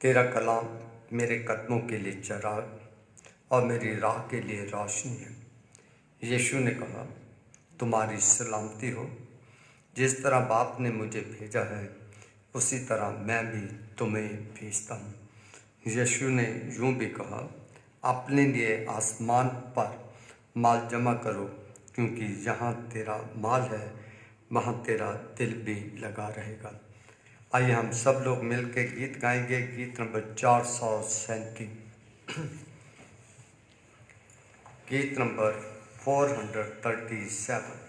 तेरा कलाम मेरे कदमों के लिए चराग और मेरी राह के लिए रोशनी है। यीशु ने कहा, तुम्हारी सलामती हो। जिस तरह बाप ने मुझे भेजा है उसी तरह मैं भी तुम्हें भेजता हूँ। यीशु ने यूँ भी कहा, अपने लिए आसमान पर माल जमा करो, क्योंकि जहाँ तेरा माल है वहाँ तेरा दिल भी लगा रहेगा। आइए हम सब लोग मिलकर गीत गाएंगे। गीत नंबर 437, गीत नंबर 437।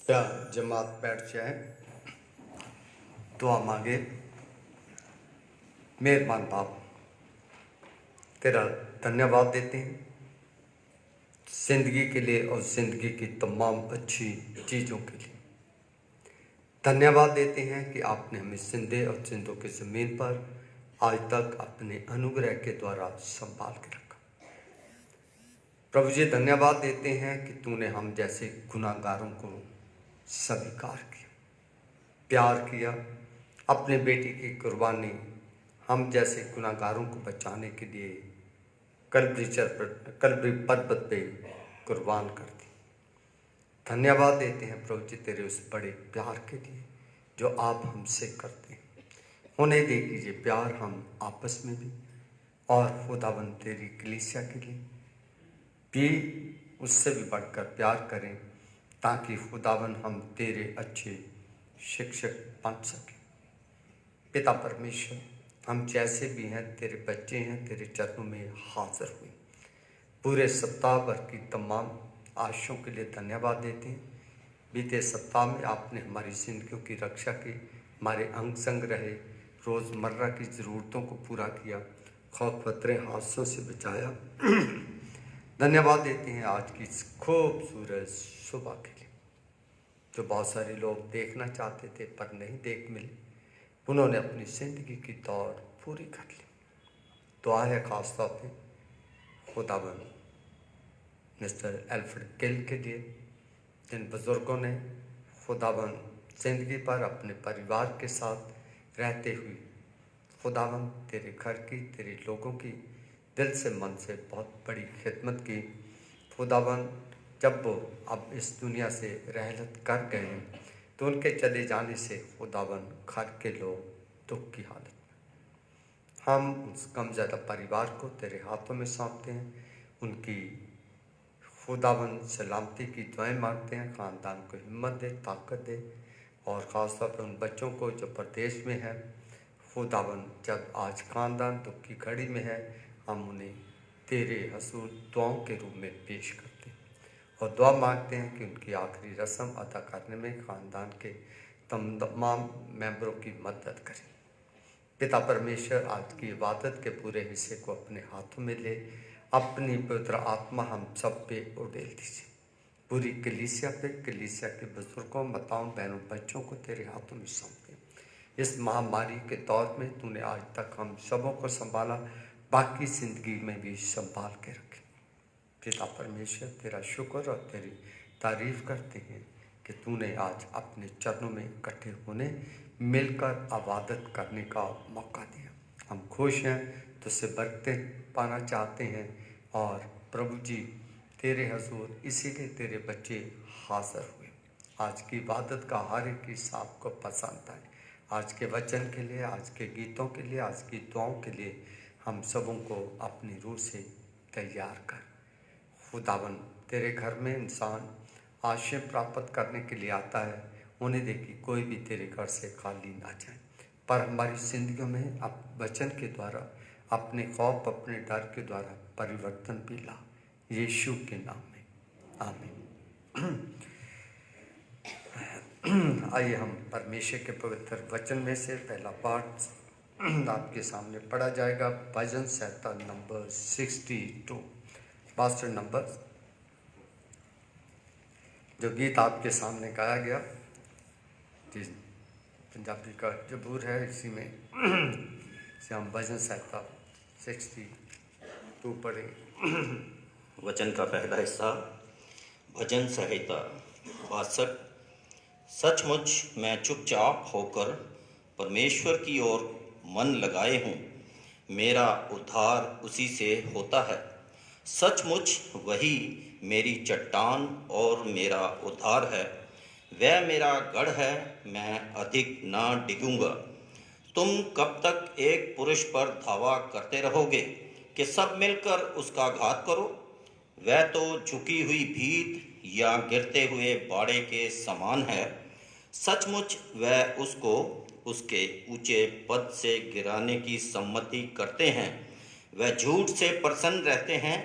क्या जमात बैठ जाए तो हम आगे। मेहरबान बाप, तेरा धन्यवाद देते हैं जिंदगी के लिए और ज़िंदगी की तमाम अच्छी चीज़ों के लिए। धन्यवाद देते हैं कि आपने हमें जिंदे और जिंदों की ज़मीन पर आज तक अपने अनुग्रह के द्वारा संभाल के रखा। प्रभु जी, धन्यवाद देते हैं कि तूने हम जैसे गुनाहगारों को स्वीकार किया, प्यार किया, अपने बेटी की कुर्बानी हम जैसे गुनाहगारों को बचाने के लिए कल्वरी पर्वत पे कुर्बान कर दी। धन्यवाद देते हैं प्रभु जी तेरे उस बड़े प्यार के लिए जो आप हमसे करते हैं। होने दे कि ये प्यार हम आपस में भी और खुदावन तेरी कलीसिया के लिए भी उससे भी बढ़कर प्यार करें, ताकि खुदावन हम तेरे अच्छे शिक्षक बन सकें। पिता परमेश्वर, हम जैसे भी हैं तेरे बच्चे हैं, तेरे चरणों में हाजिर हुए। पूरे सप्ताह भर की तमाम आशीषों के लिए धन्यवाद देते हैं। बीते सप्ताह में आपने हमारी जिंदगियों की रक्षा की, हमारे अंग संग रहे, रोज़मर्रा की ज़रूरतों को पूरा किया, खौफ खतरे हादसों से बचाया। धन्यवाद देते हैं आज की इस खूबसूरत सुबह के लिए, जो बहुत सारे लोग देखना चाहते थे पर नहीं देख मिले। उन्होंने अपनी ज़िंदगी की दौड़ पूरी कर ली। दुआ है खास तौर पे खुदावन मिस्टर एल्फ्रेड गिल के लिए, जिन बुज़ुर्गों ने खुदावन ज़िंदगी पर अपने परिवार के साथ रहते हुए खुदावन तेरे घर की, तेरे लोगों की दिल से मन से बहुत बड़ी खिदमत की। खुदावन जब वो अब इस दुनिया से रहलत कर गए हैं तो उनके चले जाने से खुदावन घर के लोग दुख की हालत में। हम उस गमज़दा परिवार को तेरे हाथों में सौंपते हैं। उनकी खुदावन सलामती की दुआएं मांगते हैं। ख़ानदान को हिम्मत दे, ताकत दे, और ख़ास तौर पर उन बच्चों को जो परदेश में है। खुदावन जब आज ख़ानदान दुख की घड़ी में है, हम उन्हें तेरे हसूर दुआओं के रूप में पेश करते हैं और दुआ मांगते हैं कि उनकी आखिरी रस्म अदा करने में ख़ानदान के तमाम मेंबरों की मदद करें। पिता परमेश्वर, आज की इबादत के पूरे हिस्से को अपने हाथों में ले अपनी पवित्र आत्मा हम सब पे उड़ेल दीजिए। पूरी कलीसिया पे, कलीसिया के बुजुर्गों, माताओं, बहनों, बच्चों को तेरे हाथों में सौंपते हैं। इस महामारी के दौर में तूने आज तक हम सबों को संभाला, बाकी ज़िंदगी में भी संभाल के रखे। पिता परमेश्वर, तेरा शुक्र और तेरी तारीफ़ करते हैं कि तूने आज अपने चरणों में इकट्ठे होने, मिलकर इबादत करने का मौका दिया। हम खुश हैं, तुझसे बरकतें पाना चाहते हैं, और प्रभु जी तेरे हजूर इसीलिए तेरे बच्चे हाज़िर हुए। आज की इबादत का हर एक हिस्सा आपको पसंद आए। आज के वचन के लिए, आज के गीतों के लिए, आज की दुआओं के लिए हम सबों को अपनी रूह से तैयार कर। खुदावन, तेरे घर में इंसान आशीष प्राप्त करने के लिए आता है। उन्हें देखी कोई भी तेरे घर से खाली ना जाए, पर हमारी जिंदगियों में अब वचन के द्वारा, अपने खौफ, अपने डर के द्वारा परिवर्तन भी ला, यीशु के नाम में, आमीन। आइए हम परमेश्वर के पवित्र वचन में से पहला पाठ आपके सामने पढ़ा जाएगा। भजन संहिता नंबर 62, पास्टर नंबर। जो गीत आपके सामने गाया गया, जिस पंजाबी का जबूर है, इसी में से हम भजन संहिता 62 पढ़ेंगे। वचन का पहला हिस्सा, भजन संहिता 62। सचमुच मैं चुपचाप होकर परमेश्वर की ओर मन लगाए हूँ, मेरा उद्धार उसी से होता है। सचमुच वही मेरी चट्टान और मेरा उद्धार है, वह मेरा गढ़ है, मैं अधिक ना डिगूंगा। तुम कब तक एक पुरुष पर धावा करते रहोगे कि सब मिलकर उसका घात करो? वह तो झुकी हुई भीत या गिरते हुए बाड़े के समान है। सचमुच वह उसको उसके ऊंचे पद से गिराने की सम्मति करते हैं। वह झूठ से प्रसन्न रहते हैं,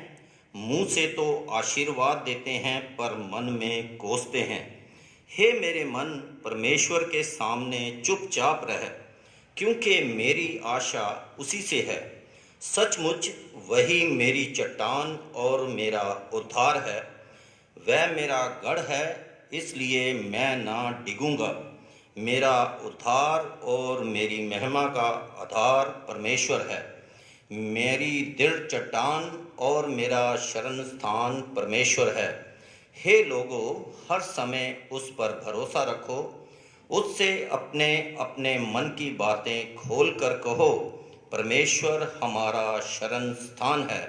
मुंह से तो आशीर्वाद देते हैं पर मन में कोसते हैं। हे मेरे मन, परमेश्वर के सामने चुपचाप रह, क्योंकि मेरी आशा उसी से है। सचमुच वही मेरी चट्टान और मेरा उद्धार है, वह मेरा गढ़ है, इसलिए मैं ना डिगूंगा। मेरा उद्धार और मेरी महिमा का आधार परमेश्वर है, मेरी दृढ़ चट्टान और मेरा शरण स्थान परमेश्वर है। हे लोगों, हर समय उस पर भरोसा रखो, उससे अपने अपने मन की बातें खोल कर कहो, परमेश्वर हमारा शरण स्थान है।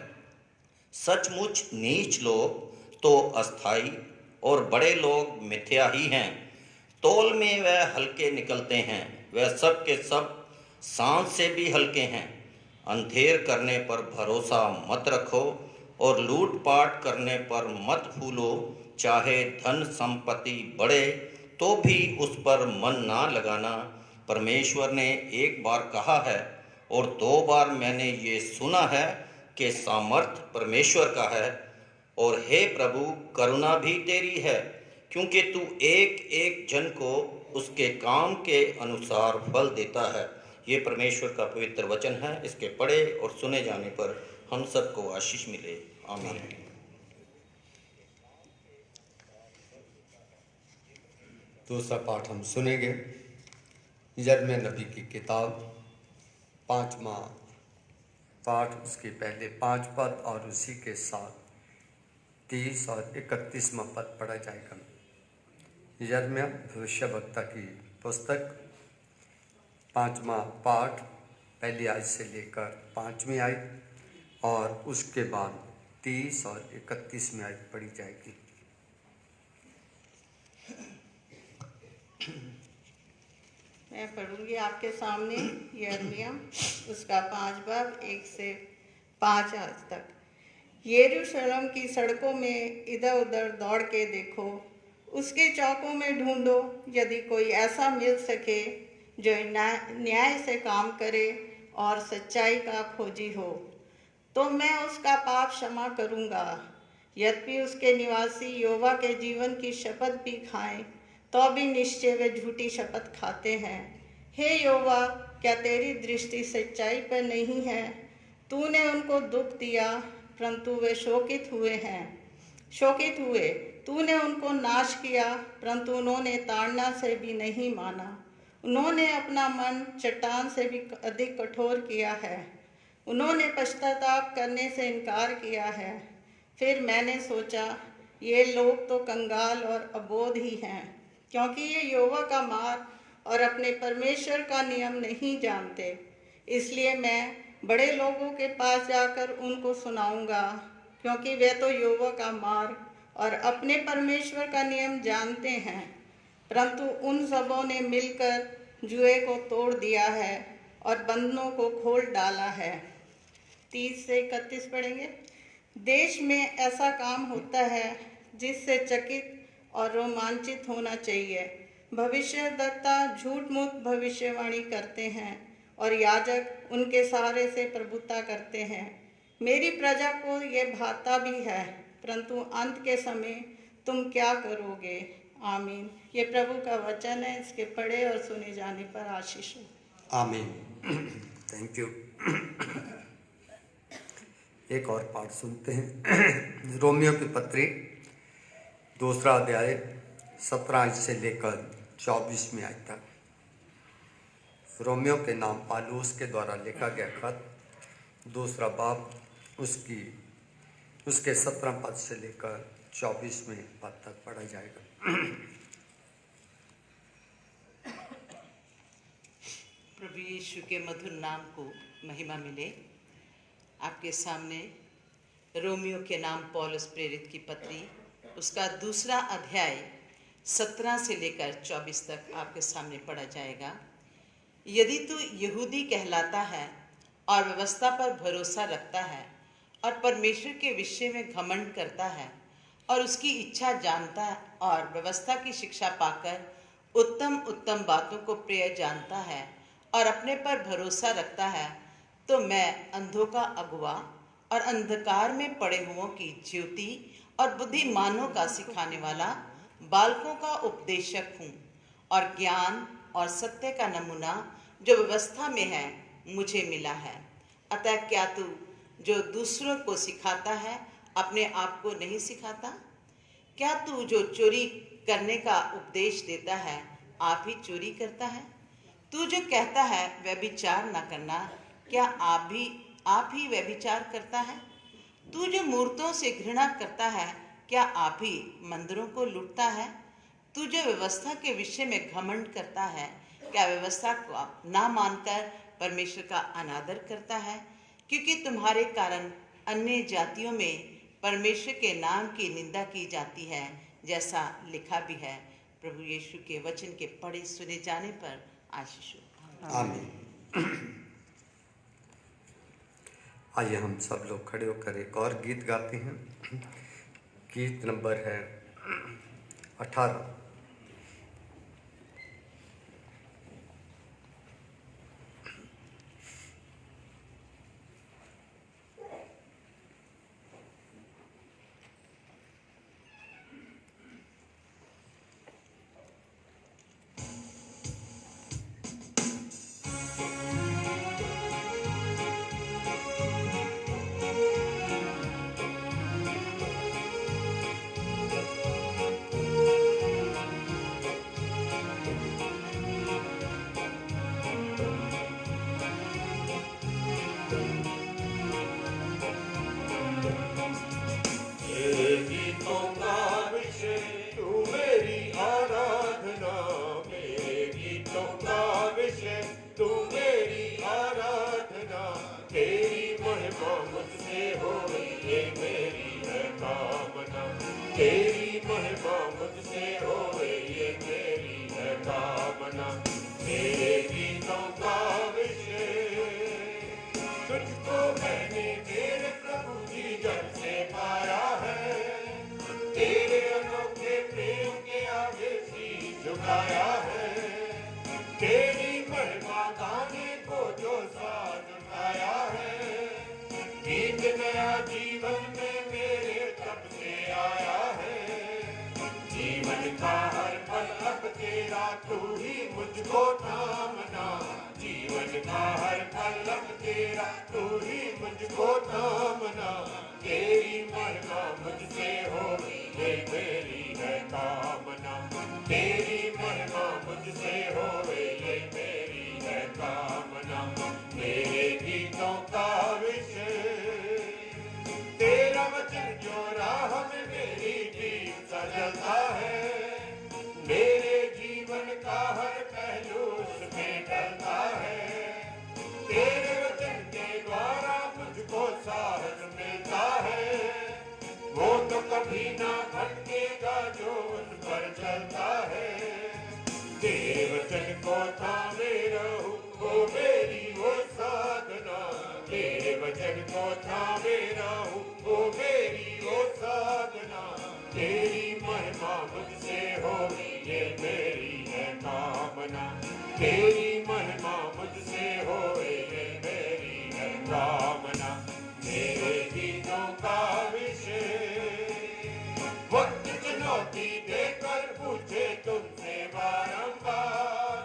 सचमुच नीच लोग तो अस्थाई और बड़े लोग मिथ्या ही हैं। तौल में वह हल्के निकलते हैं, वह सब के सब सांस से भी हल्के हैं। अंधेर करने पर भरोसा मत रखो और लूटपाट करने पर मत भूलो। चाहे धन संपत्ति बढ़े तो भी उस पर मन ना लगाना। परमेश्वर ने एक बार कहा है और 2 बार मैंने ये सुना है कि सामर्थ परमेश्वर का है। और हे प्रभु, करुणा भी तेरी है, क्योंकि तू एक एक जन को उसके काम के अनुसार फल देता है। ये परमेश्वर का पवित्र वचन है। इसके पढ़े और सुने जाने पर हम सबको आशीष मिले। आमीन। दूसरा पाठ हम सुनेंगे यिर्मयाह नबी की किताब 5वां पाठ, उसके पहले 5 पद और उसी के साथ 30 और 31वां पद पढ़ा जाएगा। यिर्मयाह भविष्यवक्ता की पुस्तक 5वां पाठ पहली आयत से लेकर 5वीं आयत और उसके बाद 30 और 31वीं आयत पढ़ी जाएगी। मैं पढ़ूंगी आपके सामने यिर्मयाह उसका 5 बाब 1 से 5 आज तक। यरूशलेम की सड़कों में इधर उधर दौड़ के देखो, उसके चौकों में ढूंढो, यदि कोई ऐसा मिल सके जो न्याय से काम करे और सच्चाई का खोजी हो, तो मैं उसका पाप क्षमा करूंगा। यद्यपि उसके निवासी यहोवा के जीवन की शपथ भी खाएं, तो भी निश्चय वे झूठी शपथ खाते हैं। हे यहोवा, क्या तेरी दृष्टि सच्चाई पर नहीं है? तूने उनको दुख दिया, परंतु वे शोकित हुए। तूने उनको नाश किया, परंतु उन्होंने ताड़ना से भी नहीं माना। उन्होंने अपना मन चट्टान से भी अधिक कठोर किया है। उन्होंने पश्चाताप करने से इनकार किया है। फिर मैंने सोचा, ये लोग तो कंगाल और अबोध ही हैं, क्योंकि ये यहोवा का मार्ग और अपने परमेश्वर का नियम नहीं जानते। इसलिए मैं बड़े लोगों के पास जाकर उनको सुनाऊंगा, क्योंकि वे तो यहोवा का मार्ग और अपने परमेश्वर का नियम जानते हैं। परंतु उन सबों ने मिलकर जुए को तोड़ दिया है और बंधनों को खोल डाला है। 30 से 31 पढ़ेंगे। देश में ऐसा काम होता है जिससे चकित और रोमांचित होना चाहिए। भविष्यद्वक्ता झूठ मूठ भविष्यवाणी करते हैं और याजक उनके सहारे से प्रभुता करते हैं। मेरी प्रजा को ये भाता भी है, परंतु अंत के समय तुम क्या करोगे? आमीन। ये प्रभु का वचन है। इसके पढ़े और सुने जाने पर आशीष हो। आमीन। Thank you. एक और पाठ सुनते हैं। रोमियो की पत्री 2 अध्याय 17 से लेकर 24वीं आयत तक। रोमियो के नाम पालूस के द्वारा लिखा गया खत 2 बाब उसके 17 पद से लेकर 24वें पद तक पढ़ा जाएगा। प्रभु यीशु के मधुर नाम को महिमा मिले। आपके सामने रोमियो के नाम पौलुस प्रेरित की पत्री उसका 2 अध्याय 17 से लेकर 24 तक आपके सामने पढ़ा जाएगा। यदि तू यहूदी कहलाता है और व्यवस्था पर भरोसा रखता है और परमेश्वर के विषय में घमंड करता है और उसकी इच्छा जानता है और व्यवस्था की शिक्षा पाकर उत्तम उत्तम बातों को प्रिय जानता है और अपने पर भरोसा रखता है, तो मैं अंधों का अगुवा और अंधकार में पड़े हुओं की ज्योति और बुद्धिमानों का सिखाने वाला, बालकों का उपदेशक हूँ और ज्ञान और सत्य का नमूना जो व्यवस्था में है मुझे मिला है। अतः क्या तू जो दूसरों को सिखाता है अपने आप को नहीं सिखाता? क्या तू जो चोरी करने का उपदेश देता है आप ही चोरी करता है? तू जो कहता है व्यभिचार न करना, क्या आप ही व्यभिचार करता है? तू जो मूर्तों से घृणा करता है, क्या आप ही मंदिरों को लूटता है? तू जो व्यवस्था के विषय में घमंड करता है, क्या व्यवस्था को ना मानकर परमेश्वर का अनादर करता है? क्योंकि तुम्हारे कारण अन्य जातियों में परमेश्वर के नाम की निंदा की जाती है, जैसा लिखा भी है। प्रभु यीशु के वचन के पढ़े सुने जाने पर आशीष हो। आमीन। आइए हम सब लोग खड़े होकर एक और गीत गाते हैं। गीत नंबर है 18। तेरी महिमा मुझसे होवे ये मेरी है कामना। तेरे गीतों का विषय तुझको मैंने मेरे प्रभु जी जब से पाया है। तेरे अनोखे प्रेम के आगे शीश झुकाया है। तेरी महिमा गाने को जो साथ उठाया है। गीत नया जीवन में मेरे तब से आया है। जीवन का हर पल अब तेरा तू ही मुझको थामना। जीवन का हर पल अब तेरा तू ही मुझको थामना। तेरी महिमा मुझसे हो ये मेरी है कामना। तेरी महिमा मुझसे हो ये मेरी है कामना। मेरे गीतों का विषय तेरा वचन जो राह में मेरी दीप सा जलता है। मेरे जीवन का हर पहलू उसमें ढलता है। तेरे वचन के द्वारा मुझको साहस मिलता है। वो तो कभी ना भटकेगा जो उस पर चलता है। तेरे वचन को थामे रहूं वो मेरी वो साधना। तेरे वचन को थामे रहूं वो मेरी वो साधना। तेरी महिमा मुझसे हो ये मेरी है कामना। तेरी महिमा मुझसे हो ये मेरी है कामना। मेरे गीतों का विषय वक्त चुनौती देकर पूछे तुमसे बारंबार।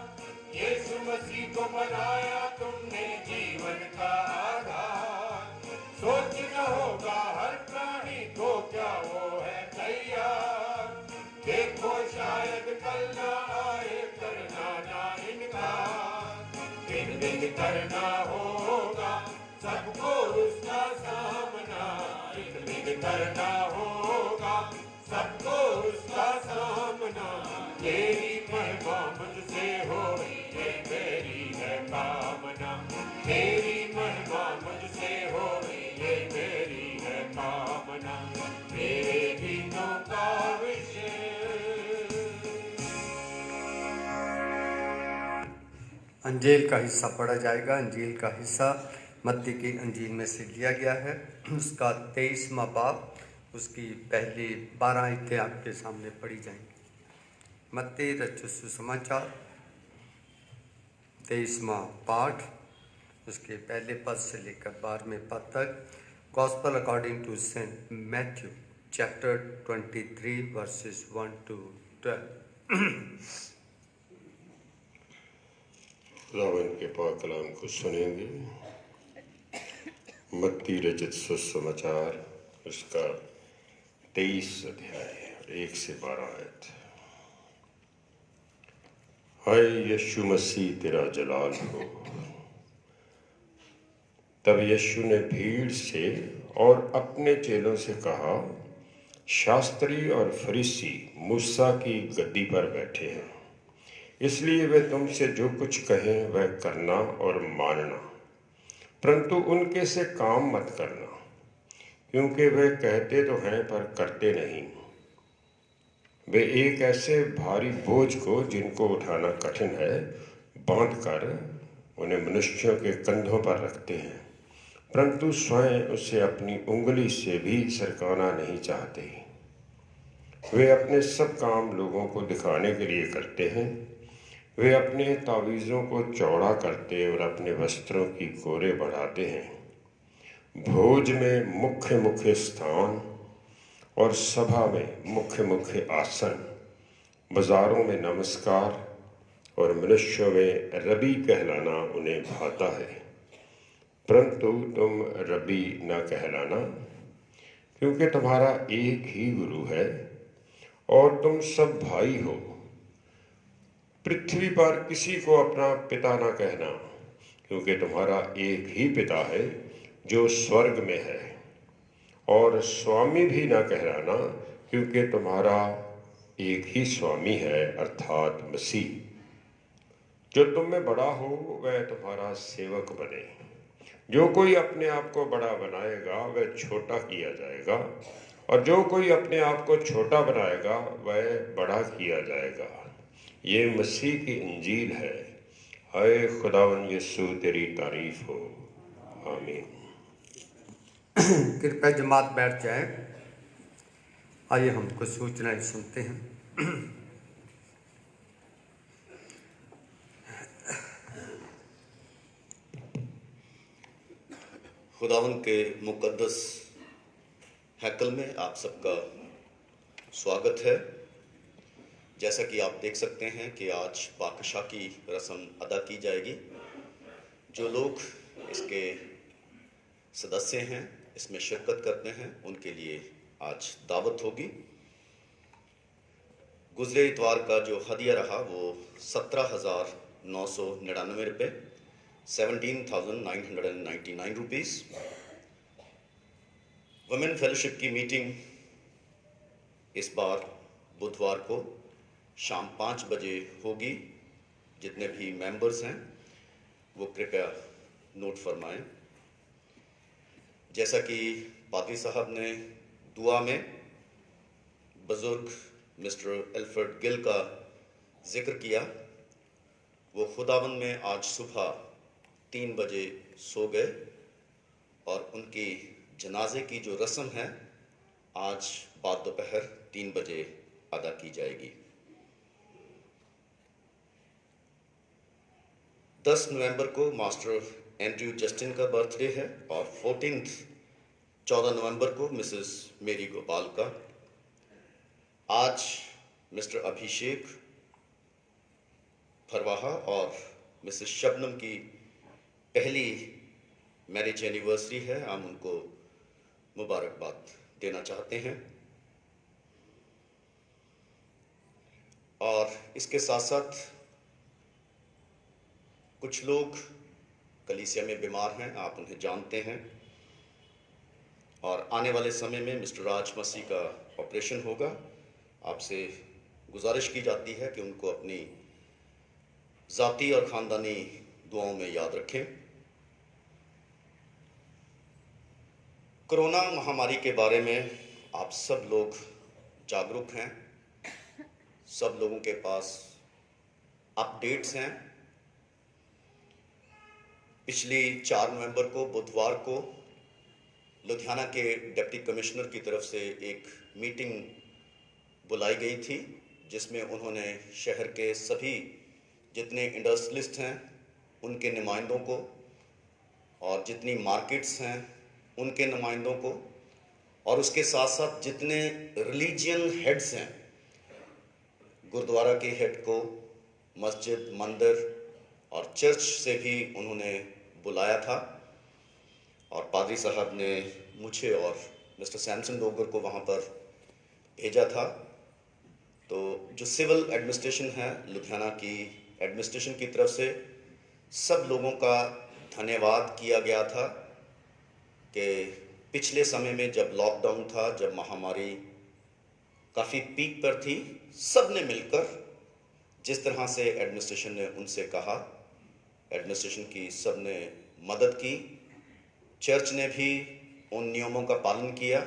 यीशु मसीह को बनाया तुमने जीवन का आधार। सोच न होगा हर प्राणी को क्या वो है तैयार। देखो शायद कल ना आए करना ना इनकार। दिन दिन करना होगा सबको उसका सामना। दिन दिन करना होगा सबको उसका सामना। तेरी महिमा मुझसे हो ये मेरी है कामना। तेरी महिमा मुझसे हो ये मेरी है कामना। मेरे गीतों का विषय अंजील का हिस्सा पढ़ा जाएगा। अंजील का हिस्सा मत्ती की अंजील में से लिया गया है। उसका 23वां बाब, उसकी पहली 12 आयतें आपके सामने पढ़ी जाएंगी। मत्ती रचित सुसमाचार 23वां पाठ, उसके पहले पद से लेकर 12वें पद तक। Gospel according to saint Matthew chapter 23 verses 1 to 12। खुदावन के पाक कलाम को सुनेंगे। मत्ती रचित सुसमाचार उसका 23 अध्याय 1 से 12 आयत। हाय यीशु मसीह तेरा जलाल हो। तब यीशु ने भीड़ से और अपने चेलों से कहा, शास्त्री और फरीसी मूसा की गद्दी पर बैठे हैं, इसलिए वे तुमसे जो कुछ कहें वह करना और मानना, परंतु उनके से काम मत करना, क्योंकि वे कहते तो हैं पर करते नहीं। वे एक ऐसे भारी बोझ को जिनको उठाना कठिन है बांधकर उन्हें मनुष्यों के कंधों पर रखते हैं, परंतु स्वयं उसे अपनी उंगली से भी सरकाना नहीं चाहते। वे अपने सब काम लोगों को दिखाने के लिए करते हैं। वे अपने तावीज़ों को चौड़ा करते और अपने वस्त्रों की कोरे बढ़ाते हैं। भोज में मुख्य मुख्य स्थान और सभा में मुख्य मुख्य आसन, बाजारों में नमस्कार और मनुष्यों में रबी कहलाना उन्हें भाता है, परंतु तुम रबी न कहलाना, क्योंकि तुम्हारा एक ही गुरु है और तुम सब भाई हो। पृथ्वी पर किसी को अपना पिता न कहना, क्योंकि तुम्हारा एक ही पिता है जो स्वर्ग में है, और स्वामी भी न कहलाना, क्योंकि तुम्हारा एक ही स्वामी है अर्थात मसीह। जो तुम में बड़ा हो वह तुम्हारा सेवक बने। जो कोई अपने आप को बड़ा बनाएगा वह छोटा किया जाएगा, और जो कोई अपने आप को छोटा बनाएगा वह बड़ा किया जाएगा। ये मसीह की इंजील है। हाय खुदावन यीशु तेरी तारीफ हो। आमीन। कृपया जमात बैठ जाए। आइए हम कुछ सूचनाएं सुनते हैं। खुदावन के मुकद्दस हैकल में आप सबका स्वागत है। जैसा कि आप देख सकते हैं कि आज पाकशाह की रस्म अदा की जाएगी। जो लोग इसके सदस्य हैं, इसमें शिरकत करते हैं, उनके लिए आज दावत होगी। गुजरे इतवार का जो हदिया रहा वो 17,999 रुपये, 17,999 रुपीज़। वुमेन फेलोशिप की मीटिंग इस बार बुधवार को शाम 5 बजे होगी। जितने भी मेंबर्स हैं वो कृपया नोट फरमाएं। जैसा कि पादरी साहब ने दुआ में बुजुर्ग मिस्टर एल्फ्रेड गिल का जिक्र किया, वो खुदावन में आज सुबह 3 बजे सो गए और उनकी जनाजे की जो रस्म है आज बाद दोपहर 3 बजे अदा की जाएगी। 10 नवंबर को मास्टर एंड्रयू जस्टिन का बर्थडे है और 14 नवंबर को मिसेस मेरी गोपाल का। आज मिस्टर अभिषेक फरवाहा और मिसेस शबनम की पहली मैरिज एनिवर्सरी है। हम उनको मुबारकबाद देना चाहते हैं। और इसके साथ साथ कुछ लोग कलीसिया में बीमार हैं, आप उन्हें जानते हैं, और आने वाले समय में मिस्टर राज मसीह का ऑपरेशन होगा। आपसे गुजारिश की जाती है कि उनको अपनी ज़ाती और ख़ानदानी दुआओं में याद रखें। कोरोना महामारी के बारे में आप सब लोग जागरूक हैं, सब लोगों के पास अपडेट्स हैं। पिछली 4 नवंबर को बुधवार को लुधियाना के डिप्टी कमिश्नर की तरफ से एक मीटिंग बुलाई गई थी, जिसमें उन्होंने शहर के सभी जितने इंडस्ट्रियलिस्ट हैं उनके नुमाइंदों को और जितनी मार्केट्स हैं उनके नुमाइंदों को और उसके साथ साथ जितने रिलीजियन हेड्स हैं, गुरुद्वारा के हेड को, मस्जिद, मंदिर और चर्च से भी उन्होंने बुलाया था। और पादरी साहब ने मुझे और मिस्टर सैमसन डोगर को वहाँ पर भेजा था। तो जो सिविल एडमिनिस्ट्रेशन है लुधियाना की एडमिनिस्ट्रेशन की तरफ से सब लोगों का धन्यवाद किया गया था कि पिछले समय में जब लॉकडाउन था, जब महामारी काफ़ी पीक पर थी। सब ने मिलकर जिस तरह से एडमिनिस्ट्रेशन ने उनसे कहा, एडमिनिस्ट्रेशन की सब ने मदद की, चर्च ने भी उन नियमों का पालन किया।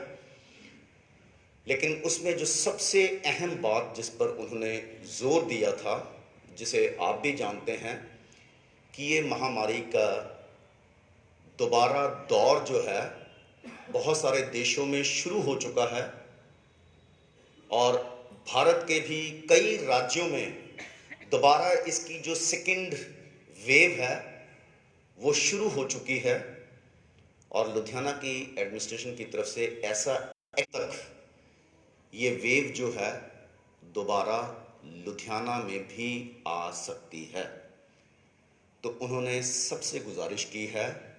लेकिन उसमें जो सबसे अहम बात जिस पर उन्होंने जोर दिया था, जिसे आप भी जानते हैं कि ये महामारी का दोबारा दौर जो है बहुत सारे देशों में शुरू हो चुका है और भारत के भी कई राज्यों में दोबारा इसकी जो सेकंड वेव है वो शुरू हो चुकी है। और लुधियाना की एडमिनिस्ट्रेशन की तरफ से ऐसा तक ये वेव जो है दोबारा लुधियाना में भी आ सकती है। तो उन्होंने सबसे गुजारिश की है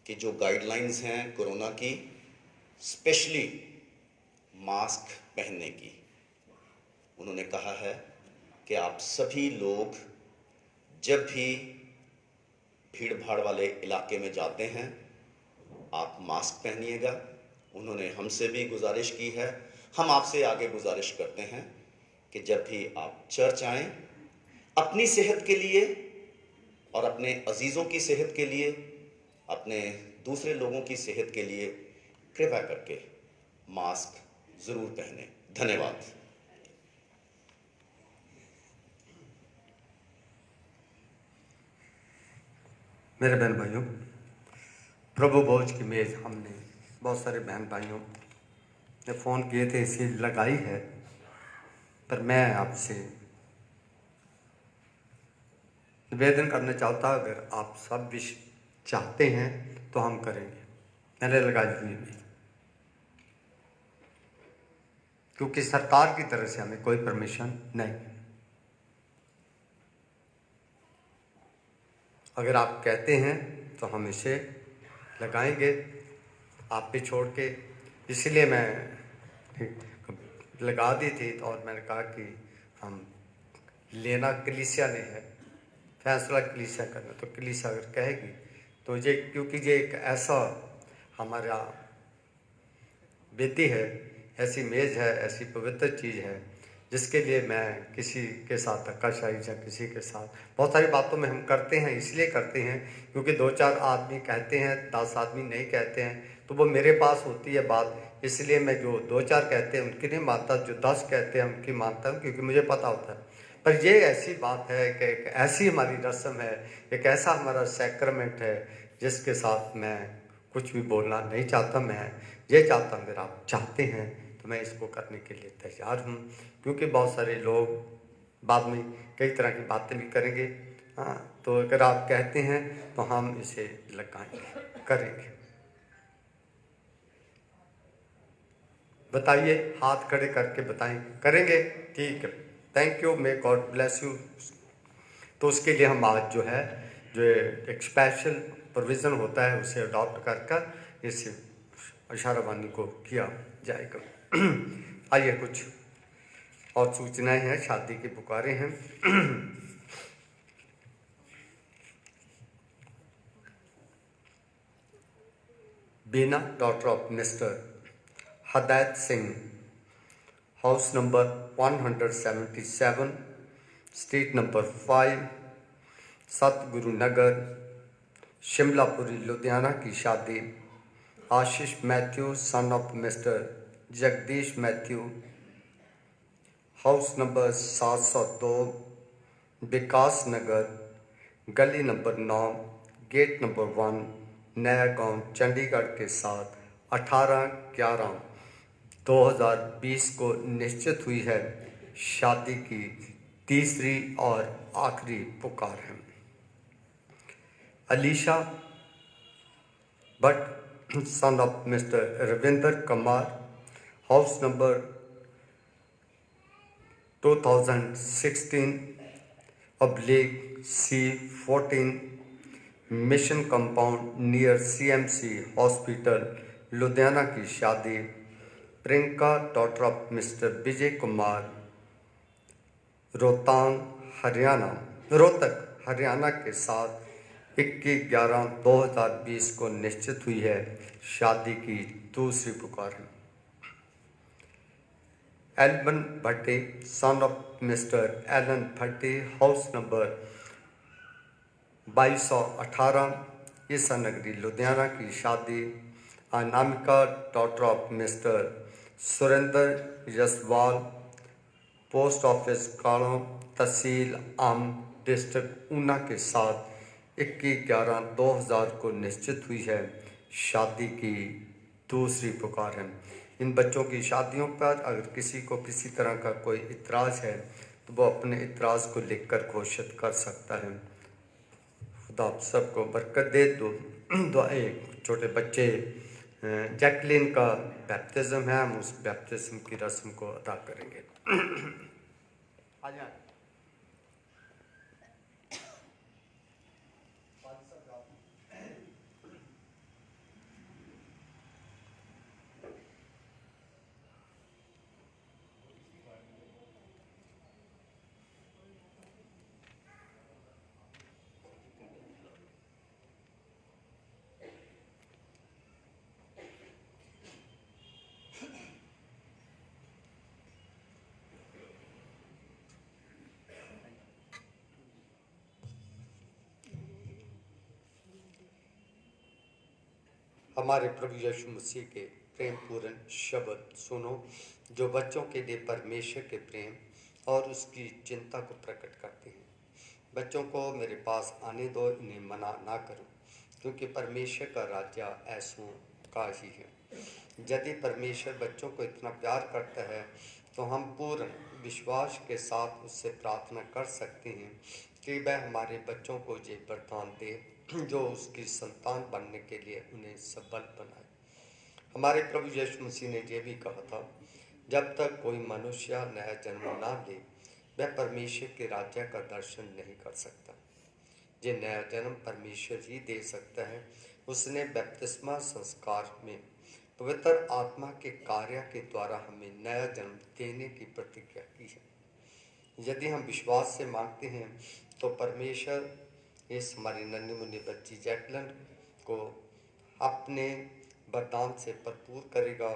कि जो गाइडलाइंस हैं कोरोना की, स्पेशली मास्क पहनने की, उन्होंने कहा है कि आप सभी लोग जब भी भीड़ भाड़ वाले इलाके में जाते हैं आप मास्क पहनिएगा। उन्होंने हमसे भी गुजारिश की है, हम आपसे आगे गुजारिश करते हैं कि जब भी आप चर्च आएं, अपनी सेहत के लिए और अपने अजीज़ों की सेहत के लिए, अपने दूसरे लोगों की सेहत के लिए कृपया करके मास्क ज़रूर पहनें। धन्यवाद। मेरे बहन भाइयों, प्रभु भोज की मेज हमने बहुत सारे बहन भाइयों ने फ़ोन किए थे इसे लगाई है, पर मैं आपसे निवेदन करना चाहता हूँ, अगर आप सब भी चाहते हैं तो हम करेंगे। मैंने लगाई हुई है क्योंकि सरकार की तरफ से हमें कोई परमिशन नहीं। अगर आप कहते हैं तो हम इसे लगाएंगे, आप भी छोड़ के। इसलिए मैं लगा दी थी और मैंने कहा कि हम लेना कलीसिया ने है, फैसला कलीसिया करना, तो कलीसिया अगर कहेगी तो ये, क्योंकि ये एक ऐसा हमारा विधि है, ऐसी मेज़ है, ऐसी पवित्र चीज़ है जिसके लिए मैं किसी के साथ धक्काशाही या किसी के साथ बहुत सारी बातों में हम करते हैं, इसलिए करते हैं क्योंकि 2-4 आदमी कहते हैं, 10 आदमी नहीं कहते हैं, तो वो मेरे पास होती है बात। इसलिए मैं जो 2-4 कहते हैं उनकी नहीं मानता, जो 10 कहते हैं उनकी मानता हूँ, क्योंकि मुझे पता होता है। पर ये ऐसी बात है कि एक ऐसी हमारी रस्म है, एक ऐसा हमारा सैक्रमेंट है जिसके साथ मैं कुछ भी बोलना नहीं चाहता। मैं ये चाहता हूँ अगर आप चाहते हैं तो मैं इसको करने के लिए तैयार हूँ, क्योंकि बहुत सारे लोग बाद में कई तरह की बातें भी करेंगे। हाँ, तो अगर आप कहते हैं तो हम इसे लगाएंगे, करेंगे। बताइए, हाथ खड़े करके बताएं, करेंगे? ठीक है, thank you, may God bless you. तो उसके लिए हम आज जो है, जो एक स्पेशल प्रोविज़न होता है उसे अडॉप्ट कर इस इशाराबानी को किया जाएगा। आइए, कुछ और सूचनाएं हैं, शादी की पुकारें हैं। Bina, daughter of Mr Hadait Singh, house number 177, street number 5, Satguru Nagar, Shimlapuri, Ludhiana की शादी Ashish Mathew son of Mr Jagdish Mathew, house number 702, Vikas Nagar, गली नंबर 9, गेट नंबर 1, नया गांव, चंडीगढ़ के साथ 18/11/2020 को निश्चित हुई है। शादी की तीसरी और आखिरी पुकार है। अलीशा भट्ट सन of mister Ravinder Kumar, house number 2016/C14, mission compound near CMC hospital, Ludhiana की शादी Priyanka, daughter of mister Vijay Kumar, Rohtak Haryana के साथ 21/11/2020 को निश्चित हुई है। शादी की दूसरी पुकार है। एल्बन भट्टे, son of Mr. Alan Bhatte, house number 2218, Isa Nagri Ludhiana की शादी Anamika, daughter of Mr Surender Yashwal, post office Kadon, तहसील आम, डिस्ट्रिक्ट ऊना के साथ 21/11/2000 को निश्चित हुई है। शादी की दूसरी पुकार है। इन बच्चों की शादियों पर अगर किसी को किसी तरह का कोई इतराज़ है तो वो अपने इतराज़ को लिखकर घोषित कर सकता है। खुदा आप सबको बरकत दे। एक छोटे बच्चे जैकलिन का बैप्टिज्म है, हम उस बैप्टिज्म की रस्म को अदा करेंगे। हमारे प्रभु यीशु मसीह के प्रेम पूर्ण शब्द सुनो, जो बच्चों के लिए परमेश्वर के प्रेम और उसकी चिंता को प्रकट करते हैं। बच्चों को मेरे पास आने दो, इन्हें मना ना करो, क्योंकि परमेश्वर का राज्य ऐसों का ही है। यदि परमेश्वर बच्चों को इतना प्यार करता है तो हम पूर्ण विश्वास के साथ उससे प्रार्थना कर सकते हैं कि वह हमारे बच्चों को ये वरदान दे जो उसकी संतान बनने के लिए उन्हें सबल बनाए। हमारे प्रभु यीशु मसीह ने यह भी कहा था, जब तक कोई मनुष्य नया जन्म ना ले वह परमेश्वर के राज्य का दर्शन नहीं कर सकता। ये नया जन्म परमेश्वर ही दे सकता है। उसने बपतिस्मा संस्कार में पवित्र आत्मा के कार्य के द्वारा हमें नया जन्म देने की प्रतिज्ञा की है। यदि हम विश्वास से मांगते हैं तो परमेश्वर इस हमारी नन्ही मुन्नी बच्ची जैकलिन को अपने वरदान से भरपूर करेगा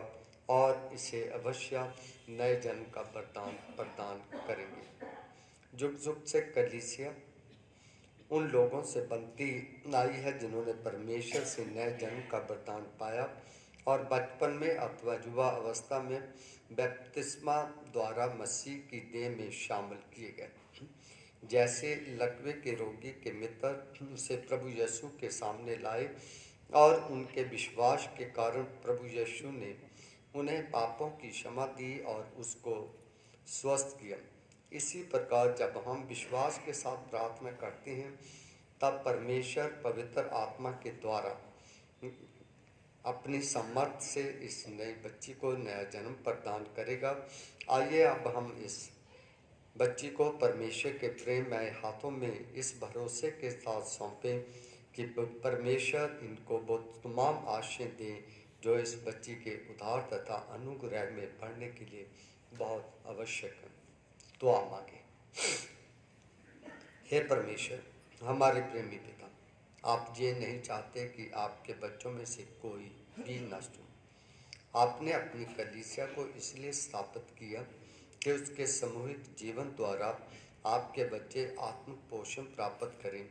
और इसे अवश्य नए जन्म का वरदान प्रदान करेंगे। जुग जुग से कलीसिया उन लोगों से बनती आई है जिन्होंने परमेश्वर से नए जन्म का वरदान पाया और बचपन में अथवा युवा अवस्था में बपतिस्मा द्वारा मसीह की देह में शामिल किए गए। जैसे लकवे के रोगी के मित्र उसे प्रभु यीशु के सामने लाए और उनके विश्वास के कारण प्रभु यीशु ने उन्हें पापों की क्षमा दी और उसको स्वस्थ किया। इसी प्रकार जब हम विश्वास के साथ प्रार्थना करते हैं तब परमेश्वर पवित्र आत्मा के द्वारा अपनी सम्मत से इस नई बच्ची को नया जन्म प्रदान करेगा। आइए अब हम इस बच्ची को परमेश्वर के प्रेममय हाथों में इस भरोसे के साथ सौंपें कि परमेश्वर इनको वो तमाम आशीष दें जो इस बच्ची के उद्धार तथा अनुग्रह में बढ़ने के लिए बहुत आवश्यक है। दुआ मांगे। हे परमेश्वर, हमारे प्रेमी पिता, आप ये नहीं चाहते कि आपके बच्चों में से कोई भी नष्ट हो। आपने अपनी कलीसिया को इसलिए स्थापित किया कि उसके सामूहिक जीवन द्वारा आपके बच्चे आत्म पोषण प्राप्त करें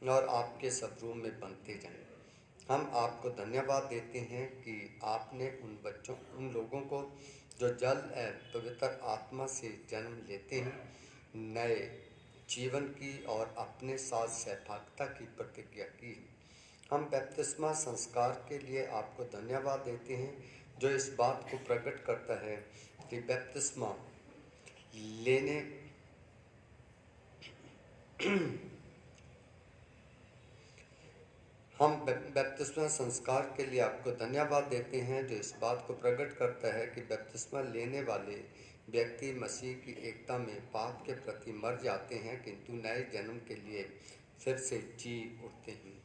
और आपके स्वरूप में बनते जाएं। हम आपको धन्यवाद देते हैं कि आपने उन लोगों को जो जल पवित्र आत्मा से जन्म लेते हैं नए जीवन की और अपने साथ सहभागिता की प्रतिज्ञा की है। हम बपतिस्मा संस्कार के लिए आपको धन्यवाद देते हैं जो इस बात को प्रकट करता है कि बपतिस्मा लेने हम बपतिस्मा संस्कार के लिए आपको धन्यवाद देते हैं जो इस बात को प्रकट करता है कि बपतिस्मा लेने वाले व्यक्ति मसीह की एकता में पाप के प्रति मर जाते हैं किंतु नए जन्म के लिए फिर से जी उठते हैं।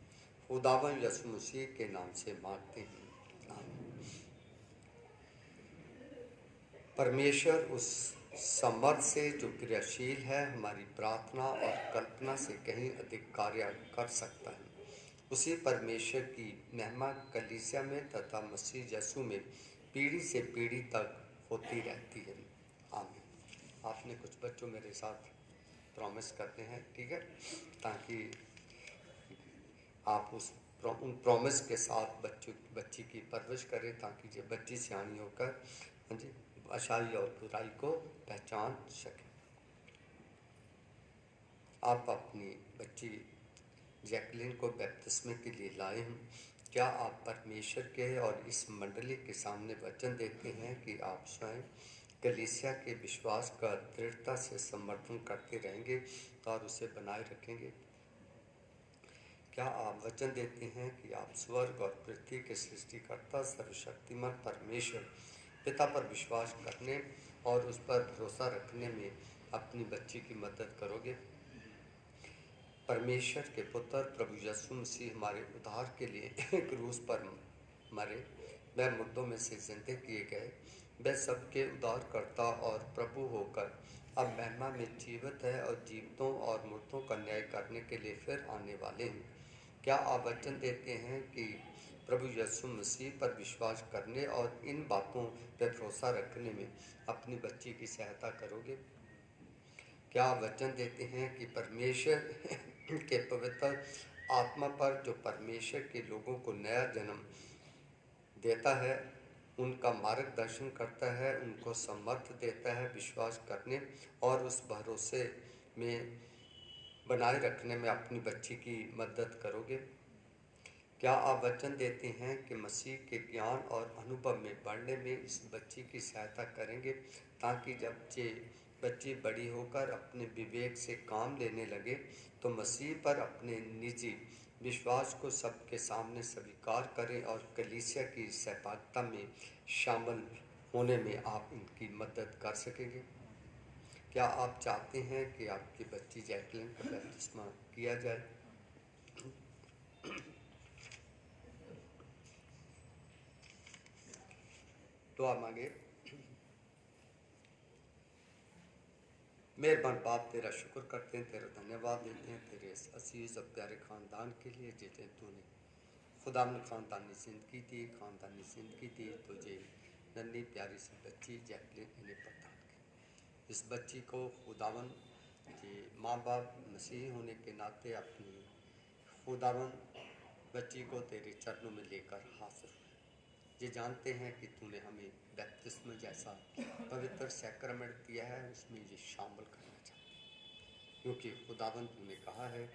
खुदावन यीशु मसीह के नाम से मांगते हैं, आमीन। परमेश्वर उस समर्थ से जो क्रियाशील है हमारी प्रार्थना और कल्पना से कहीं अधिक कार्य कर सकता है, उसी परमेश्वर की महिमा कलीसिया में तथा मसीह यीशु में पीढ़ी से पीढ़ी तक होती रहती है। आमीन। आपने कुछ बच्चों मेरे साथ प्रॉमिस करते हैं, ठीक है, ताकि आप उन प्रॉमिस के साथ बच्ची की परवरिश करें, ताकि ये बच्ची सियानी होकर हाँ जी अच्छाई और बुराई को पहचान सके। आप अपनी बच्ची जैकलिन को बपतिस्मे के लिए लाए हैं। क्या आप परमेश्वर के और इस मंडली के सामने वचन देते हैं कि आप स्वयं कलीसिया के विश्वास का दृढ़ता से समर्थन करते रहेंगे और उसे बनाए रखेंगे? क्या आप वचन देते हैं कि आप स्वर्ग और पृथ्वी के सृष्टिकर्ता सर्वशक्तिमान परमेश्वर पिता पर विश्वास करने और उस पर भरोसा रखने में अपनी बच्ची की मदद करोगे? परमेश्वर के पुत्र प्रभु यीशु मसीह हमारे उद्धार के लिए क्रूस पर मरे, वह मुर्दों में से जिंदे किए गए, वह सबके उद्धारकर्ता और प्रभु होकर अब महिमा में जीवित है और जीवितों और मुर्दों का न्याय करने के लिए फिर आने वाले हैं। क्या आप वचन देते हैं कि प्रभु यीशु मसीह पर विश्वास करने और इन बातों पर भरोसा रखने में अपनी बच्ची की सहायता करोगे? क्या आप वचन देते हैं कि परमेश्वर के पवित्र आत्मा पर जो परमेश्वर के लोगों को नया जन्म देता है, उनका मार्गदर्शन करता है, उनको समर्थ देता है विश्वास करने और उस भरोसे में बनाए रखने में अपनी बच्ची की मदद करोगे? क्या आप वचन देते हैं कि मसीह के ज्ञान और अनुभव में बढ़ने में इस बच्ची की सहायता करेंगे, ताकि जब ये बच्ची बड़ी होकर अपने विवेक से काम लेने लगे तो मसीह पर अपने निजी विश्वास को सबके सामने स्वीकार करें और कलीसिया की सहभागिता में शामिल होने में आप इनकी मदद कर सकेंगे? क्या आप चाहते हैं कि आपकी बच्ची जैकलिन का बपतिस्मा किया जाए? दुआ मांगे। मेहरबान बाप, तेरा शुक्र करते हैं, तेरा धन्यवाद देते हैं तेरे इस असीज और प्यारे ख़ानदान के लिए जिसे तूने खुदावंद ख़ानदानी ज़िंदगी दी तुझे नन्ही प्यारी सी बच्ची जैकलिन इन्हें प्रदान की। इस बच्ची को खुदावंद के माँ बाप मसीह होने के नाते अपनी खुदावंद बच्ची को तेरे चरणों में लेकर हाजिर हुए। ये जानते हैं कि तूने हमें बपतिस्मा जैसा पवित्र सैक्रमेंट दिया है, उसमें ये शामिल करना चाहते हैं, क्योंकि खुदावंद तूने कहा है